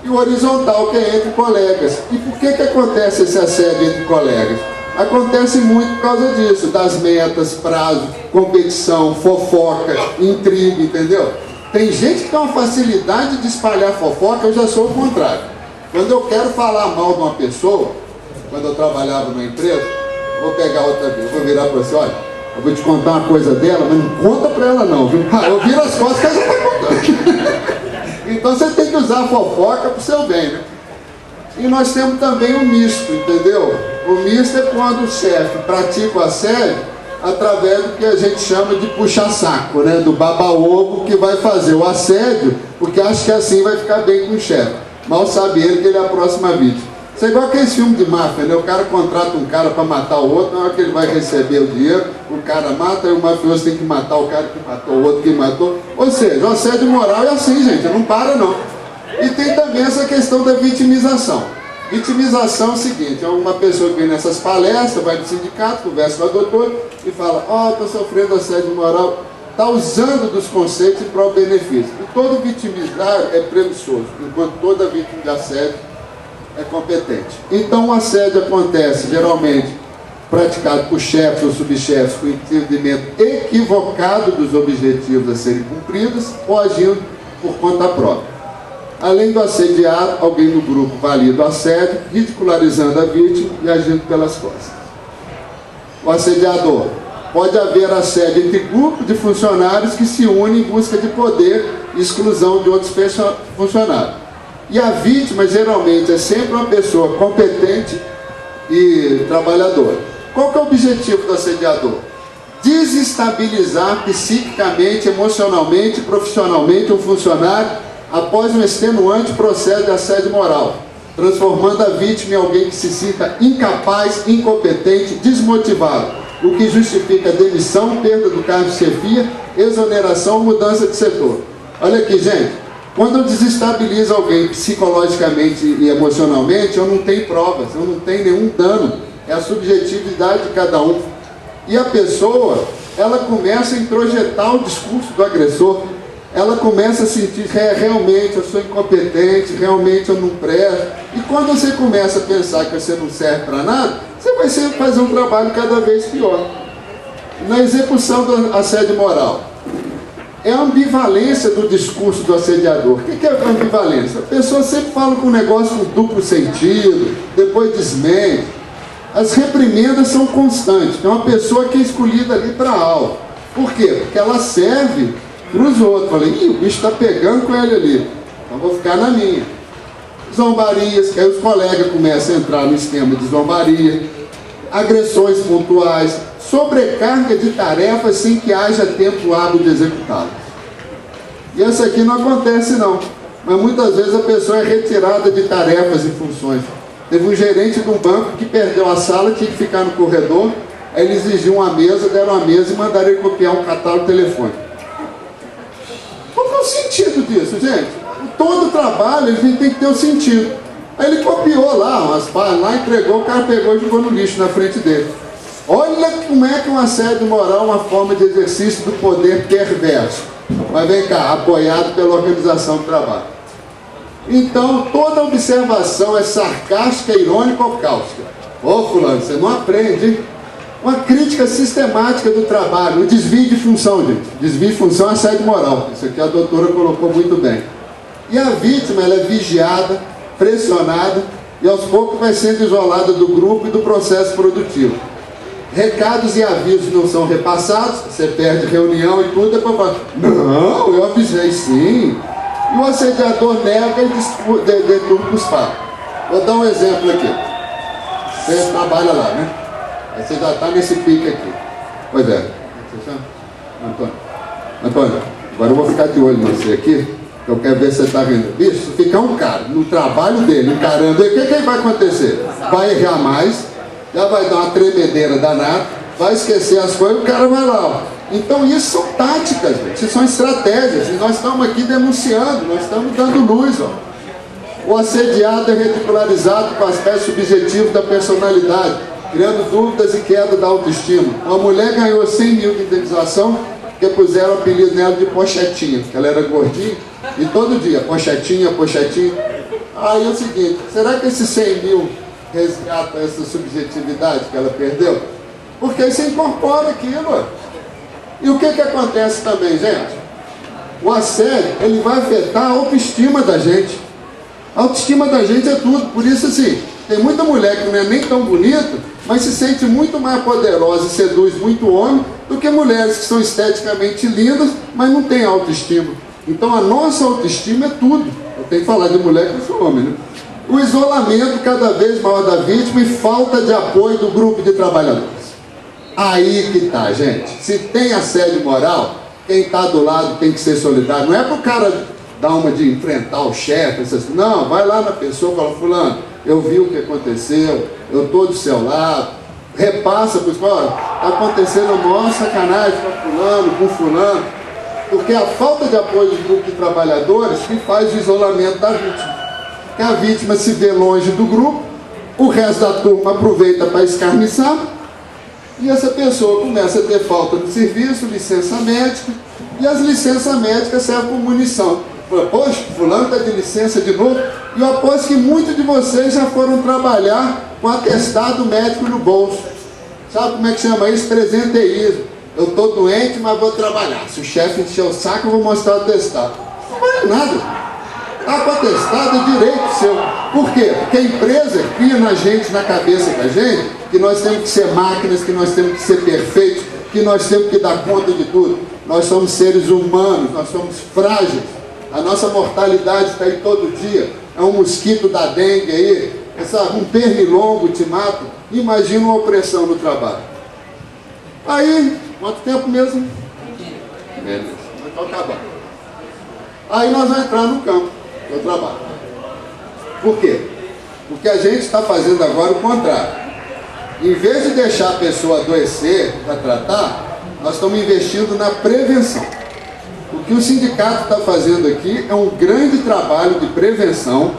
E o horizontal, que é entre colegas. E por que acontece esse assédio entre colegas? Acontece muito por causa disso, das metas, prazo, competição, fofoca, intriga, entendeu? Tem gente que tem uma facilidade de espalhar fofoca, eu já sou o contrário. Quando eu quero falar mal de uma pessoa, quando eu trabalhava numa empresa, vou pegar outra vez, vou virar para você, olha, eu vou te contar uma coisa dela, mas não conta para ela não, viu? Eu viro as costas que ela já está contando. Então você tem que usar a fofoca para o seu bem, né? E nós temos também o misto, entendeu? O misto é quando o chefe pratica o assédio através do que a gente chama de puxa-saco, né? Do baba-ovo, que vai fazer o assédio, porque acha que assim vai ficar bem com o chefe. Mal sabe ele que ele é a próxima vítima. Isso é igual aqueles filmes de máfia, né? O cara contrata um cara para matar o outro, na hora que ele vai receber o dinheiro, o cara mata e o mafioso tem que matar o cara que matou o outro que matou. Ou seja, o assédio moral é assim, gente, não para não. E tem também essa questão da vitimização. Vitimização é o seguinte, é uma pessoa que vem nessas palestras, vai no sindicato, conversa com a doutora e fala, estou sofrendo assédio moral, está usando dos conceitos em próprio benefício. E todo vitimizar é preguiçoso, enquanto toda vítima de assédio é competente. Então o assédio acontece geralmente praticado por chefes ou subchefes com entendimento equivocado dos objetivos a serem cumpridos ou agindo por conta própria. Além do assediado, alguém no grupo valida o assédio, ridicularizando a vítima e agindo pelas costas. O assediador. Pode haver assédio entre grupos de funcionários que se unem em busca de poder e exclusão de outros funcionários. E a vítima, geralmente, é sempre uma pessoa competente e trabalhadora. Qual que é o objetivo do assediador? desestabilizar psiquicamente, emocionalmente, profissionalmente um funcionário após um extenuante processo de assédio moral, transformando a vítima em alguém que se sinta incapaz, incompetente, desmotivado, o que justifica demissão, perda do cargo de chefia, exoneração ou mudança de setor. Olha aqui, gente, quando eu desestabilizo alguém psicologicamente e emocionalmente, eu não tenho provas, eu não tenho nenhum dano, é a subjetividade de cada um. E a pessoa, ela começa a introjetar o discurso do agressor, ela começa a sentir, realmente eu sou incompetente, realmente eu não presto. E quando você começa a pensar que você não serve para nada, você vai fazer um trabalho cada vez pior. Na execução do assédio moral, é a ambivalência do discurso do assediador. O que é a ambivalência? A pessoa sempre fala com um negócio com duplo sentido, depois desmente. As reprimendas são constantes. Tem uma pessoa que é escolhida ali para algo. Por quê? Porque ela serve para os outros. Falei, o bicho está pegando com ele ali, então vou ficar na minha. Zombarias, que aí os colegas começam a entrar no esquema de zombaria, agressões pontuais, sobrecarga de tarefas sem que haja tempo hábil de executá-las. E essa aqui não acontece não, mas muitas vezes a pessoa é retirada de tarefas e funções. Teve um gerente de um banco que perdeu a sala, tinha que ficar no corredor, aí ele exigiu uma mesa, deram a mesa e mandaram ele copiar um catálogo telefônico. Qual é o sentido disso, gente? Todo trabalho ele tem que ter um sentido. Aí ele copiou lá umas páginas, lá entregou, o cara pegou e jogou no lixo na frente dele. Olha como é que um assédio moral é uma forma de exercício do poder perverso. Mas vem cá, apoiado pela organização do trabalho. Então, toda observação é sarcástica, irônica ou cáustica. Ô fulano, você não aprende, hein? Uma crítica sistemática do trabalho, o desvio de função, gente. Desvio de função é assédio moral. Isso aqui a doutora colocou muito bem. E a vítima, ela é vigiada, pressionada e aos poucos vai sendo isolada do grupo e do processo produtivo. Recados e avisos não são repassados, você perde reunião e tudo, depois fala, não, eu avisei sim. E o assediador nega e deturpa os fatos. Vou dar um exemplo aqui. Você trabalha lá, né? Aí você já está nesse pique aqui. Pois é. Você chama? Antônio. Antônio, agora eu vou ficar de olho em você aqui, que eu quero ver se você está rindo. Bicho, se ficar um cara no trabalho dele, encarando ele, o que vai acontecer? Vai errar mais, já vai dar uma tremedeira danada, vai esquecer as coisas, o cara vai lá, ó. Então isso são táticas, gente. Isso são estratégias, e nós estamos aqui denunciando, nós estamos dando luz, ó. O assediado é ridicularizado com aspectos subjetivos da personalidade, criando dúvidas e queda da autoestima. Uma mulher ganhou 100 mil de indenização, porque puseram o apelido nela de Pochetinha, porque ela era gordinha, e todo dia, Pochetinha, Pochetinha. Aí é o seguinte, será que esses 100 mil resgatam essa subjetividade que ela perdeu? Porque aí você incorpora aquilo, ó. E o que acontece também, gente? O assédio, ele vai afetar a autoestima da gente. A autoestima da gente é tudo. Por isso, assim, tem muita mulher que não é nem tão bonita, mas se sente muito mais poderosa e seduz muito homem do que mulheres que são esteticamente lindas, mas não têm autoestima. Então, a nossa autoestima é tudo. Eu tenho que falar de mulher que eu sou homem, né? O isolamento cada vez maior da vítima e falta de apoio do grupo de trabalhadores. Aí que tá, gente. Se tem assédio moral, quem está do lado tem que ser solidário. Não é para o cara dar uma de enfrentar o chefe, assim. Não, vai lá na pessoa e fala, fulano, eu vi o que aconteceu, eu estou do seu lado. Repassa para os caras, está acontecendo uma maior sacanagem com fulano. Porque a falta de apoio do grupo de trabalhadores que faz o isolamento da vítima. Porque a vítima se vê longe do grupo, o resto da turma aproveita para escarniçar, e essa pessoa começa a ter falta de serviço, licença médica, e as licenças médicas servem como munição. Poxa, fulano está de licença de novo, e eu aposto que muitos de vocês já foram trabalhar com atestado médico no bolso. Sabe como é que chama isso? Presenteísmo. Eu estou doente, mas vou trabalhar. Se o chefe encher o saco, eu vou mostrar o atestado. Não vale nada. Está com atestado, é direito seu. Por quê? Porque a empresa cria na gente, na cabeça da gente, que nós temos que ser máquinas, que nós temos que ser perfeitos, que nós temos que dar conta de tudo. Nós somos seres humanos, nós somos frágeis. A nossa mortalidade está aí todo dia. É um mosquito da dengue aí, um pernilongo te mata. Imagina uma opressão no trabalho. Aí Quanto tempo mesmo? Beleza. Então tá bom. Aí nós vamos entrar no campo do trabalho. Por quê? Porque a gente está fazendo agora o contrário. Em vez de deixar a pessoa adoecer para tratar, nós estamos investindo na prevenção. O que o sindicato está fazendo aqui é um grande trabalho de prevenção,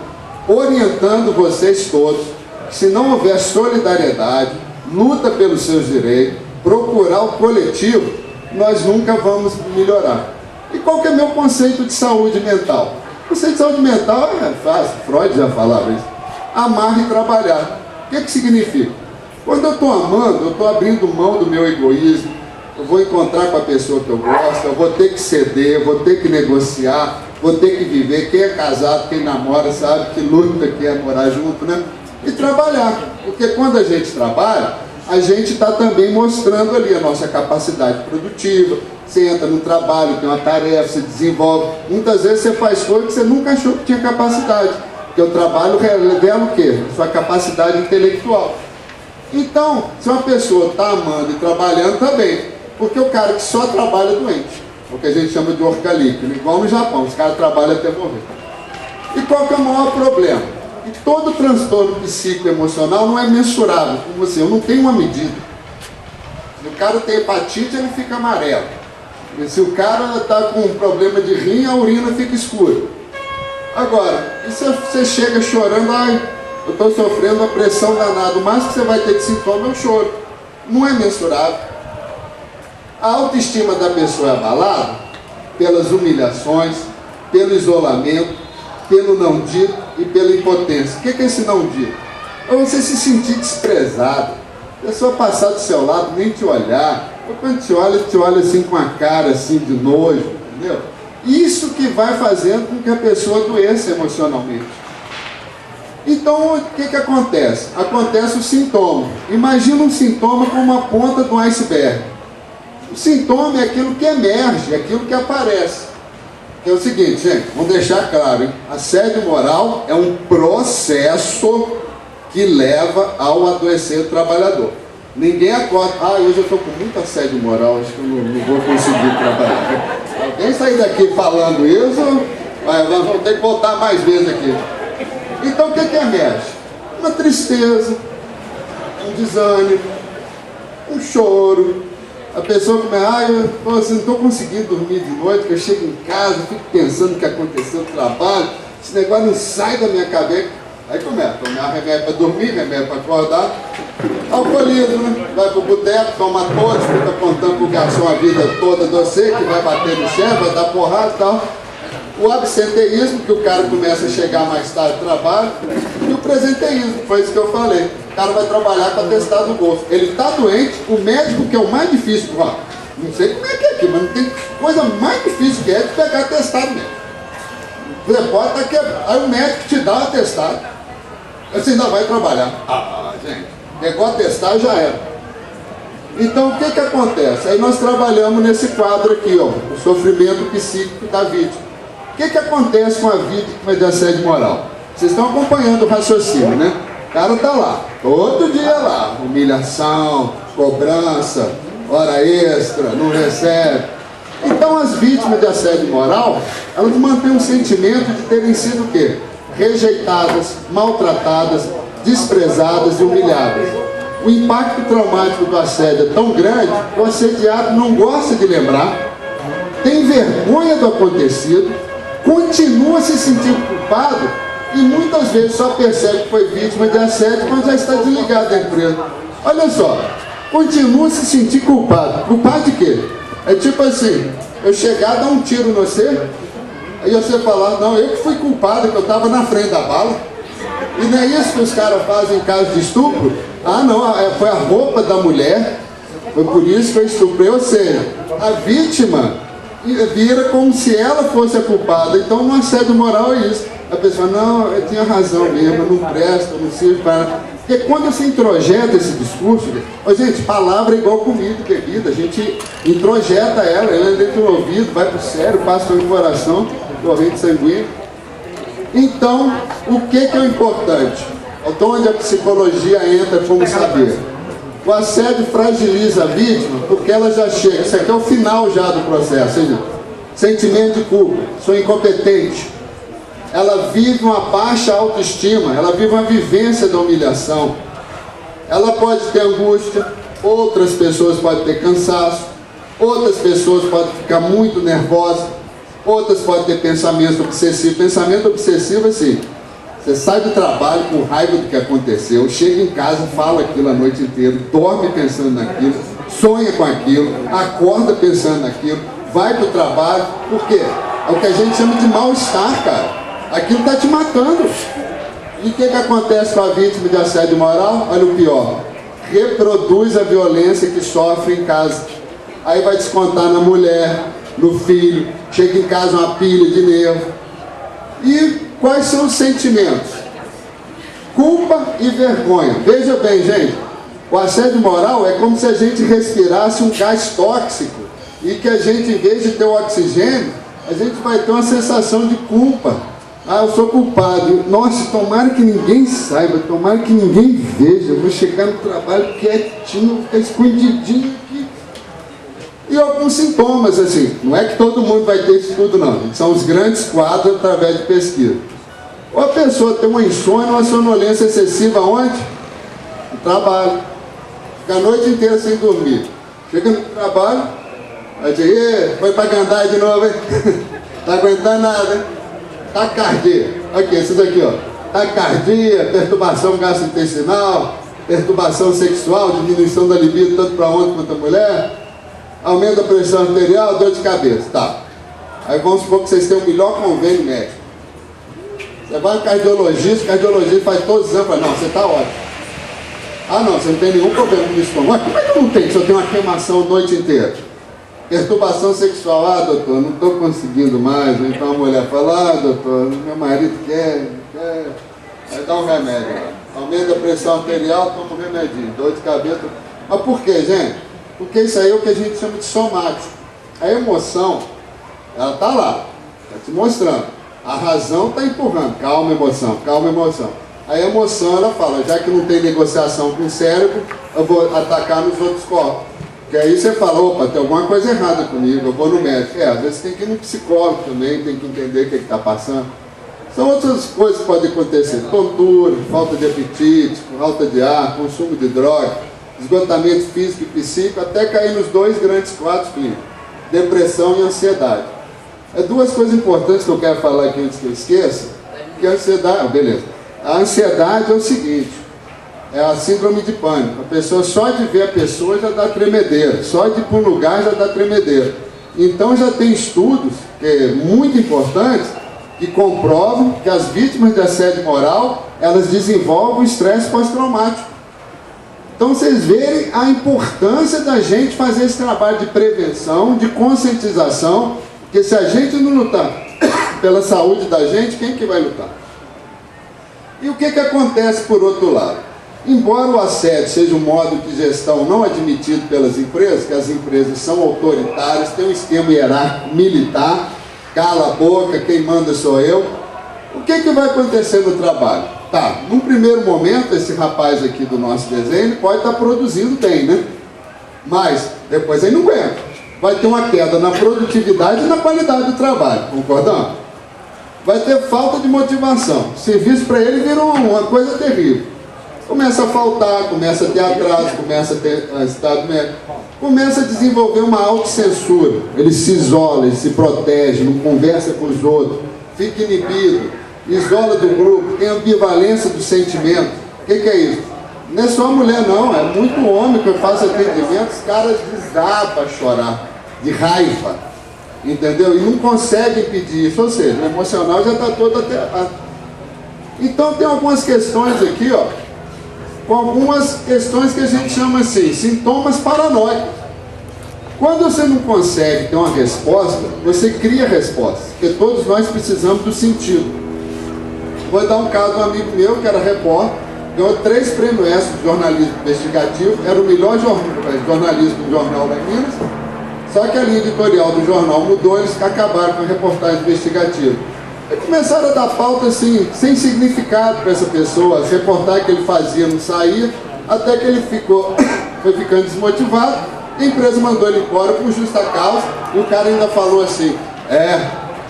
orientando vocês todos, que se não houver solidariedade, luta pelos seus direitos, procurar o coletivo, nós nunca vamos melhorar. E qual que é o meu conceito de saúde mental? O conceito de saúde mental é fácil, Freud já falava isso. Amar e trabalhar. O que significa? Quando eu estou amando, eu estou abrindo mão do meu egoísmo, eu vou encontrar com a pessoa que eu gosto, eu vou ter que ceder, eu vou ter que negociar, vou ter que viver. Quem é casado, quem namora, sabe que luta que é morar junto, né? E trabalhar. Porque quando a gente trabalha, a gente está também mostrando ali a nossa capacidade produtiva. Você entra no trabalho, tem uma tarefa, você desenvolve. Muitas vezes você faz coisas que você nunca achou que tinha capacidade. Porque o trabalho revela o quê? Sua capacidade intelectual. Então, se uma pessoa está amando e trabalhando, está bem. Porque o cara que só trabalha é doente. O que a gente chama de orcalíqueo. Igual no Japão, os caras trabalham até morrer. E qual que é o maior problema? Que todo transtorno psicoemocional não é mensurável. Como assim? Eu não tenho uma medida. Se o cara tem hepatite, ele fica amarelo. E se o cara está com um problema de rim, a urina fica escura. Agora, e se você chega chorando, ai, eu estou sofrendo uma pressão danada, o máximo que você vai ter de sintoma é o choro. Não é mensurável. A autoestima da pessoa é abalada pelas humilhações, pelo isolamento, pelo não dito e pela impotência. O que é esse não dito? É você se sentir desprezado, a pessoa passar do seu lado, nem te olhar. Ou quando te olha assim com a cara assim de nojo, entendeu? Isso que vai fazendo com que a pessoa adoeça emocionalmente. Então, o que acontece? Acontece o sintoma. Imagina um sintoma como uma ponta do iceberg. O sintoma é aquilo que emerge, é aquilo que aparece. Que é o seguinte, gente, vamos deixar claro, hein? Assédio moral é um processo que leva ao adoecer do trabalhador. Ninguém acorda, hoje eu estou com muito assédio moral, acho que eu não vou conseguir trabalhar. Alguém sair daqui falando isso, nós vamos ter que voltar mais vezes aqui. Então o que emerge? Uma tristeza, um desânimo, um choro. A pessoa começa, eu não estou conseguindo dormir de noite, porque eu chego em casa, fico pensando o que aconteceu no trabalho, esse negócio não sai da minha cabeça. Aí começa a tomar remédio para dormir, remédio para acordar. Alcoolismo, né? Vai pro boteco, toma todos, fica contando pro garçom a vida toda de você, que vai bater no chefe, vai dar porrada e tal. O absenteísmo, que o cara começa a chegar mais tarde no trabalho, e o presenteísmo, foi isso que eu falei. O cara vai trabalhar com atestado no bolso. Ele está doente, o médico, que é o mais difícil, não sei como é que é aqui, mas não tem coisa mais difícil que é de pegar atestado mesmo. Você pode estar quebrado, aí o médico te dá o atestado, aí você ainda vai trabalhar. Gente, pegou atestado já era. Então o que acontece? Aí nós trabalhamos nesse quadro aqui, ó, o sofrimento psíquico da vítima. O que acontece com a vítima de assédio moral? Vocês estão acompanhando o raciocínio, né? O cara está lá, todo dia lá, humilhação, cobrança, hora extra, não recebe. Então as vítimas de assédio moral, elas mantêm um sentimento de terem sido o quê? Rejeitadas, maltratadas, desprezadas e humilhadas. O impacto traumático do assédio é tão grande que o assediado não gosta de lembrar, tem vergonha do acontecido, continua se sentindo culpado e muitas vezes só percebe que foi vítima de assédio quando já está desligado da empresa. Olha só, continua se sentir culpado. Culpado de quê? É tipo assim, eu chegar, dar um tiro em você, aí você falar, não, eu que fui culpado, que eu estava na frente da bala. E não é isso que os caras fazem em caso de estupro? Não, foi a roupa da mulher, foi por isso que eu estuprei. Ou seja, a vítima vira como se ela fosse a culpada. Então no assédio moral é isso. A pessoa, não, eu tinha razão mesmo, eu não presto, eu não sirvo para... Porque quando você introjeta esse discurso, gente, palavra é igual comida e bebida, a gente introjeta ela entra no ouvido, vai para o cérebro, passa pelo coração, corrente sanguínea. Então, o que é o importante? Então, onde a psicologia entra como saber? O assédio fragiliza a vítima porque ela já chega, isso aqui é o final já do processo, ou seja, sentimento de culpa, sou incompetente. Ela vive uma baixa autoestima, ela vive uma vivência da humilhação. Ela pode ter angústia, outras pessoas podem ter cansaço, outras pessoas podem ficar muito nervosas, outras podem ter pensamento obsessivo. Pensamento obsessivo é assim, você sai do trabalho com raiva do que aconteceu, chega em casa, fala aquilo a noite inteira, dorme pensando naquilo, sonha com aquilo, acorda pensando naquilo, vai para o trabalho, por quê? É o que a gente chama de mal-estar, cara. Aquilo está te matando. E o que acontece com a vítima de assédio moral? Olha o pior. Reproduz a violência que sofre em casa. Aí vai descontar na mulher, no filho, chega em casa uma pilha de nervo. E quais são os sentimentos? Culpa e vergonha. Veja bem, gente, o assédio moral é como se a gente respirasse um gás tóxico e que a gente, em vez de ter o oxigênio, a gente vai ter uma sensação de culpa. Ah, eu sou culpado. Nossa, tomara que ninguém saiba, tomara que ninguém veja. Eu vou chegar no trabalho quietinho, vou ficar escondidinho aqui. E alguns sintomas, assim, não é que todo mundo vai ter isso tudo, não. São os grandes quadros através de pesquisa. Ou a pessoa tem uma insônia, uma sonolência excessiva onde? No trabalho. Fica a noite inteira sem dormir. Chega no trabalho, vai dizer, foi pra Gandai de novo, hein? Tá aguentando nada, hein? Taquicardia, aqui, esse daqui, ó. Taquicardia, perturbação gastrointestinal, perturbação sexual, diminuição da libido tanto para homem quanto a mulher, aumento da pressão arterial, dor de cabeça, tá. Aí vamos supor que vocês têm o melhor convênio médico. Você vai no cardiologista, o cardiologista faz todos os exames, fala, não, você está ótimo. Ah, não, você não tem nenhum problema no estômago. Como é que não tem, se eu tenho uma queimação a noite inteira? Perturbação sexual, ah, doutor, não estou conseguindo mais. Ou então a mulher fala, ah, doutor, meu marido quer, vai dar um remédio. Aumenta a pressão arterial, toma um remedinho, dor de cabeça. Mas por quê, gente? Porque isso aí é o que a gente chama de somático. A emoção, ela está lá, está te mostrando. A razão está empurrando, calma emoção, calma emoção. A emoção, ela fala, já que não tem negociação com o cérebro, eu vou atacar nos outros corpos. Que aí você fala, opa, tem alguma coisa errada comigo, eu vou no médico. Às vezes tem que ir no psicólogo também, tem que entender o que está passando. São outras coisas que podem acontecer, tontura, falta de apetite, falta de ar, consumo de droga, esgotamento físico e psíquico, até cair nos dois grandes quadros clínicos, depressão e ansiedade. É duas coisas importantes que eu quero falar aqui antes que eu esqueça, que a ansiedade, beleza. A ansiedade é o seguinte, é a síndrome de pânico. A pessoa, só de ver a pessoa já dá tremedeira, só de ir para um lugar já dá tremedeira. Então já tem estudos, muito importantes, que comprovam que as vítimas de assédio moral, elas desenvolvem estresse pós-traumático. Então vocês verem a importância da gente fazer esse trabalho de prevenção, de conscientização, porque se a gente não lutar pela saúde da gente, quem que vai lutar? E o que acontece por outro lado? Embora o assédio seja um modo de gestão não admitido pelas empresas, que as empresas são autoritárias, tem um esquema hierárquico militar, cala a boca, quem manda sou eu, o que vai acontecer no trabalho? Tá, num primeiro momento, esse rapaz aqui do nosso desenho pode estar produzindo bem, né? Mas depois ele não aguenta. Vai ter uma queda na produtividade e na qualidade do trabalho, concordamos? Vai ter falta de motivação. O serviço para ele virou uma coisa terrível. Começa a faltar, começa a ter atraso, começa a ter estado médico, começa a desenvolver uma autocensura. Ele se isola, ele se protege, não conversa com os outros, fica inibido, isola do grupo, tem ambivalência do sentimento. O que é isso? Não é só mulher não, é muito homem que eu faço atendimento, os caras desabam a chorar, de raiva, entendeu? E não conseguem pedir isso, ou seja, o emocional já está todo aterrado. Então tem algumas questões aqui, ó, com algumas questões que a gente chama assim, sintomas paranoicos. Quando você não consegue ter uma resposta, você cria respostas, porque todos nós precisamos do sentido. Vou dar um caso de um amigo meu que era repórter, ganhou 3 prêmios ESSO de jornalismo investigativo, era o melhor jornalismo do jornal lá em Minas, só que a linha editorial do jornal mudou, eles acabaram com a reportagem investigativa. E começaram a dar pauta assim, sem significado para essa pessoa, as reportagens que ele fazia não saía, até que ele ficou foi ficando desmotivado, a empresa mandou ele embora por justa causa, e o cara ainda falou assim,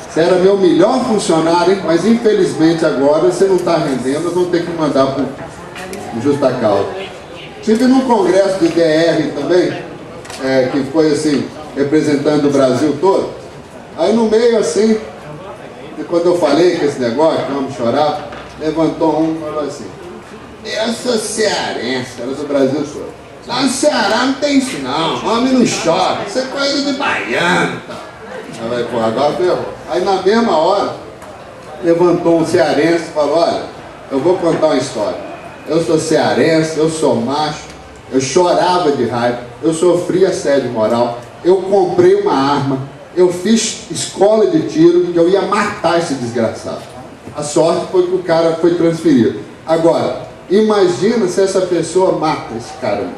você era meu melhor funcionário, hein? Mas infelizmente agora você não está rendendo, nós vamos ter que mandar por justa causa. Tive num congresso do IDR também, que foi assim, representando o Brasil todo, aí no meio assim, quando eu falei que esse negócio, que vamos chorar, levantou um e falou assim, eu sou cearense, era do Brasil todo. Lá no Ceará não tem isso não, homem não chora, isso é coisa de baiano. Aí vai, pô, agora ferrou. Aí na mesma hora, levantou um cearense e falou, olha, eu vou contar uma história. Eu sou cearense, eu sou macho, eu chorava de raiva, eu sofri assédio moral, eu comprei uma arma, eu fiz escola de tiro, que eu ia matar esse desgraçado. A sorte foi que o cara foi transferido. Agora, imagina se essa pessoa mata esse cara.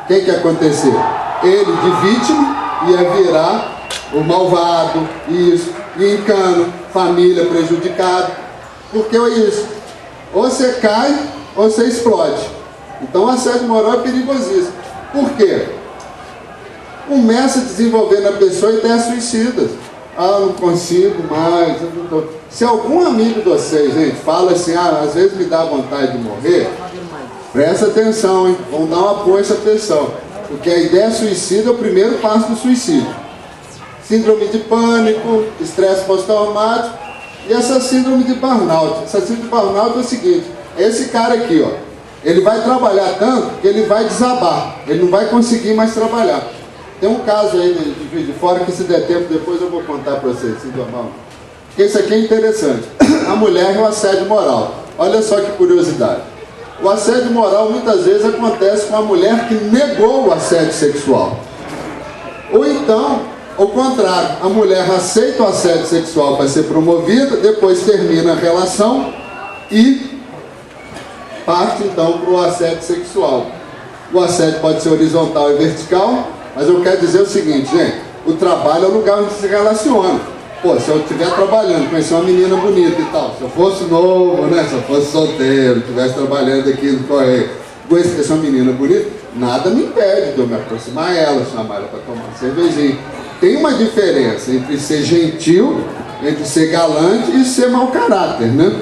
O que aconteceu? Ele, de vítima, ia virar o malvado, isso, e encano, família prejudicada. Porque é isso. Ou você cai, ou você explode. Então o assédio moral é perigosíssimo. Por quê? Começa a desenvolver na pessoa ideias suicidas. Ah, não consigo mais. Eu não tô... Se algum amigo de vocês, gente, fala assim, às vezes me dá vontade de morrer, presta atenção, hein? Vamos dar um apoio a essa pessoa. Porque a ideia suicida é o primeiro passo do suicídio. Síndrome de pânico, estresse pós-traumático e essa síndrome de burnout. Essa síndrome de burnout é o seguinte, esse cara aqui, ó, ele vai trabalhar tanto que ele vai desabar, ele não vai conseguir mais trabalhar. Tem um caso aí de Juiz de Fora que, se der tempo, depois eu vou contar para vocês, se normal. Porque isso aqui é interessante. A mulher e o assédio moral. Olha só que curiosidade. O assédio moral muitas vezes acontece com a mulher que negou o assédio sexual. Ou então, ao contrário, a mulher aceita o assédio sexual para ser promovida, depois termina a relação e parte então para o assédio sexual. O assédio pode ser horizontal e vertical, mas eu quero dizer o seguinte, gente, o trabalho é o lugar onde se relaciona. Pô, se eu estiver trabalhando, conhecer uma menina bonita e tal, se eu fosse novo, né, se eu fosse solteiro, estivesse trabalhando aqui no correio, conhecer uma menina bonita, nada me impede de eu me aproximar dela, chamar ela para tomar uma cervejinha. Tem uma diferença entre ser gentil, entre ser galante e ser mau caráter, né?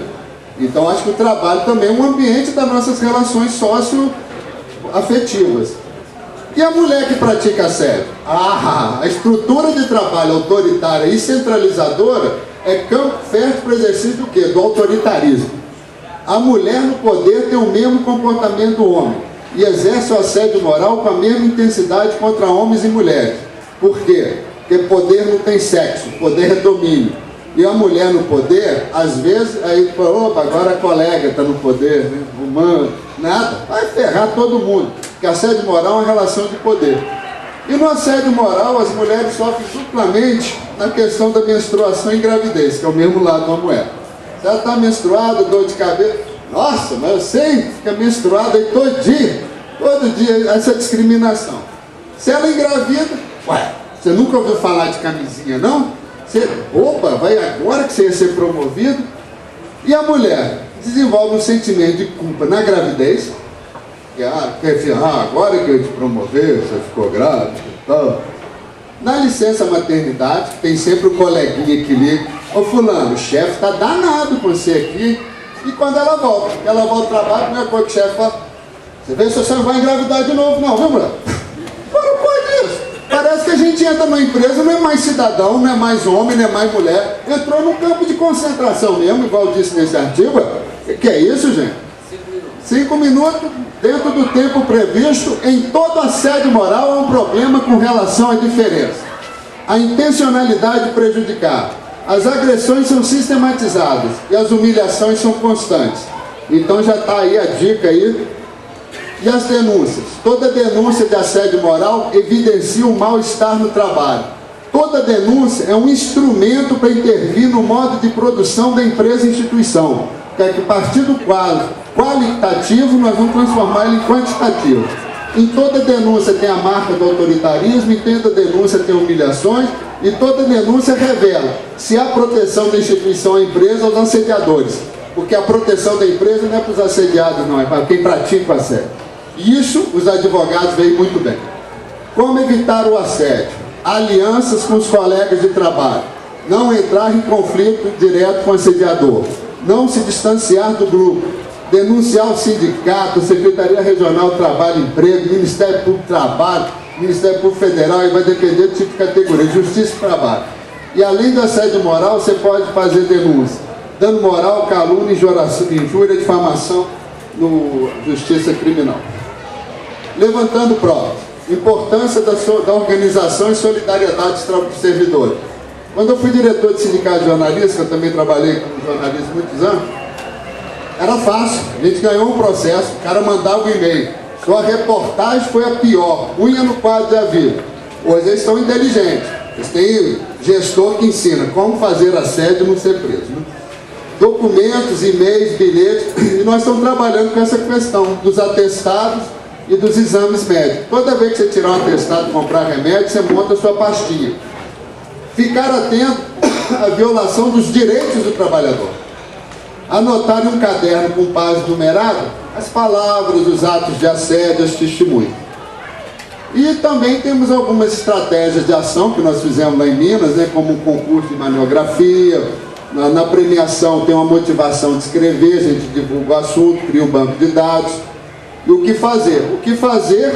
Então acho que o trabalho também é um ambiente das nossas relações socioafetivas. E a mulher que pratica assédio? A estrutura de trabalho autoritária e centralizadora é campo fértil para o exercício do quê? Do autoritarismo. A mulher no poder tem o mesmo comportamento do homem e exerce o assédio moral com a mesma intensidade contra homens e mulheres. Por quê? Porque poder não tem sexo, poder é domínio. E a mulher no poder, às vezes, aí fala, opa, agora a colega está no poder, né? Humano, nada, vai ferrar todo mundo. Porque assédio moral é uma relação de poder. E no assédio moral, as mulheres sofrem duplamente na questão da menstruação e gravidez, que é o mesmo lado da moeda. Se ela está menstruada, dor de cabeça, nossa, mas eu sei, fica menstruada aí todo dia, essa discriminação. Se ela engravida, você nunca ouviu falar de camisinha, não? Opa, vai agora que você ia ser promovido. E a mulher desenvolve um sentimento de culpa na gravidez, que agora que eu te promover, você ficou grávida e tal. Na licença maternidade, tem sempre o coleguinha que liga, ô fulano, o chefe está danado com você aqui. E quando ela volta ao trabalho, a primeira coisa que o chefe fala, você vê se você não vai engravidar de novo, não, viu mulher? Não pode isso. Parece que a gente entra numa empresa, não é mais cidadão, não é mais homem, não é mais mulher. Entrou num campo de concentração mesmo, igual eu disse nesse artigo. Que é isso, gente? 5 minutos dentro do tempo previsto. Em todo assédio moral há um problema com relação à diferença. A intencionalidade de prejudicar. As agressões são sistematizadas e as humilhações são constantes. Então já está aí a dica aí. E as denúncias? Toda denúncia de assédio moral evidencia o mal-estar no trabalho. Toda denúncia é um instrumento para intervir no modo de produção da empresa e instituição. Que a partir do quadro qualitativo, nós vamos transformar ele em quantitativo. Em toda denúncia tem a marca do autoritarismo, em toda denúncia tem humilhações, e toda denúncia revela se há proteção da instituição à empresa aos assediadores. Porque a proteção da empresa não é para os assediados, não, é para quem pratica o assédio. Isso os advogados veem muito bem. Como evitar o assédio? Alianças com os colegas de trabalho. Não entrar em conflito direto com o assediador. Não se distanciar do grupo. Denunciar o sindicato, Secretaria Regional do Trabalho e Emprego, Ministério Público do Trabalho, Ministério Público Federal, e vai depender do tipo de categoria, Justiça do Trabalho. E além do assédio moral, você pode fazer denúncia. Dano moral, calúnia, injúria, difamação no Justiça Criminal. Levantando provas. Importância da organização e solidariedade dos servidores. Quando eu fui diretor de sindicato de jornalistas, que eu também trabalhei como jornalista há muitos anos, era fácil. A gente ganhou um processo, o cara mandava um e-mail. Sua reportagem foi a pior, punha no quadro de aviso. Hoje eles estão inteligentes. Eles têm gestor que ensina como fazer assédio e não ser preso, né? Documentos, e-mails, bilhetes, e nós estamos trabalhando com essa questão dos atestados e dos exames médicos. Toda vez que você tirar um atestado e comprar remédio, você monta a sua pastinha. Ficar atento à violação dos direitos do trabalhador. Anotar em um caderno com páginas numeradas as palavras, os atos de assédio, as testemunhas. E também temos algumas estratégias de ação que nós fizemos lá em Minas, né, como um concurso de manuografia. Na premiação tem uma motivação de escrever, a gente divulga o assunto, cria um banco de dados. E o que fazer? O que fazer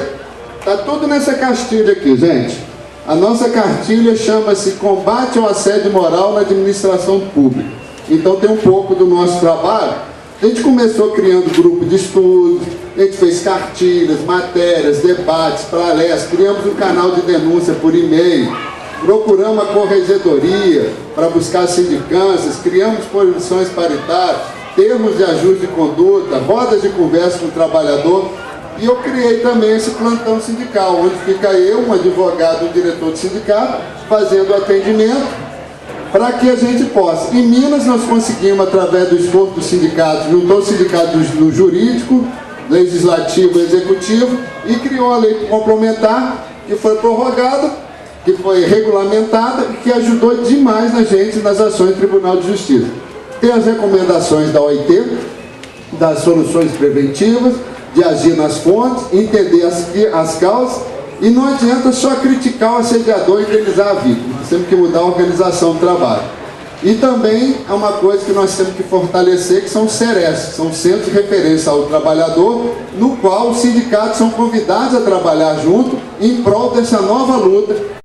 está tudo nessa cartilha aqui, gente. A nossa cartilha chama-se Combate ao Assédio Moral na Administração Pública. Então tem um pouco do nosso trabalho. A gente começou criando grupo de estudos, a gente fez cartilhas, matérias, debates, palestras, criamos um canal de denúncia por e-mail, procuramos a corregedoria para buscar sindicâncias, criamos posições paritárias, termos de ajuste de conduta, rodas de conversa com o trabalhador, e eu criei também esse plantão sindical, onde fica eu, um advogado, um diretor de sindicato, fazendo atendimento, para que a gente possa. Em Minas nós conseguimos, através do esforço do sindicato, juntou o sindicato do jurídico, legislativo e executivo, e criou a lei complementar, que foi prorrogada, que foi regulamentada e que ajudou demais na gente nas ações do Tribunal de Justiça. Tem as recomendações da OIT, das soluções preventivas, de agir nas fontes, entender as causas, e não adianta só criticar o assediador e indenizar a vítima. Nós temos que mudar a organização do trabalho. E também há uma coisa que nós temos que fortalecer, que são os CERES, são centros de referência ao trabalhador, no qual os sindicatos são convidados a trabalhar junto em prol dessa nova luta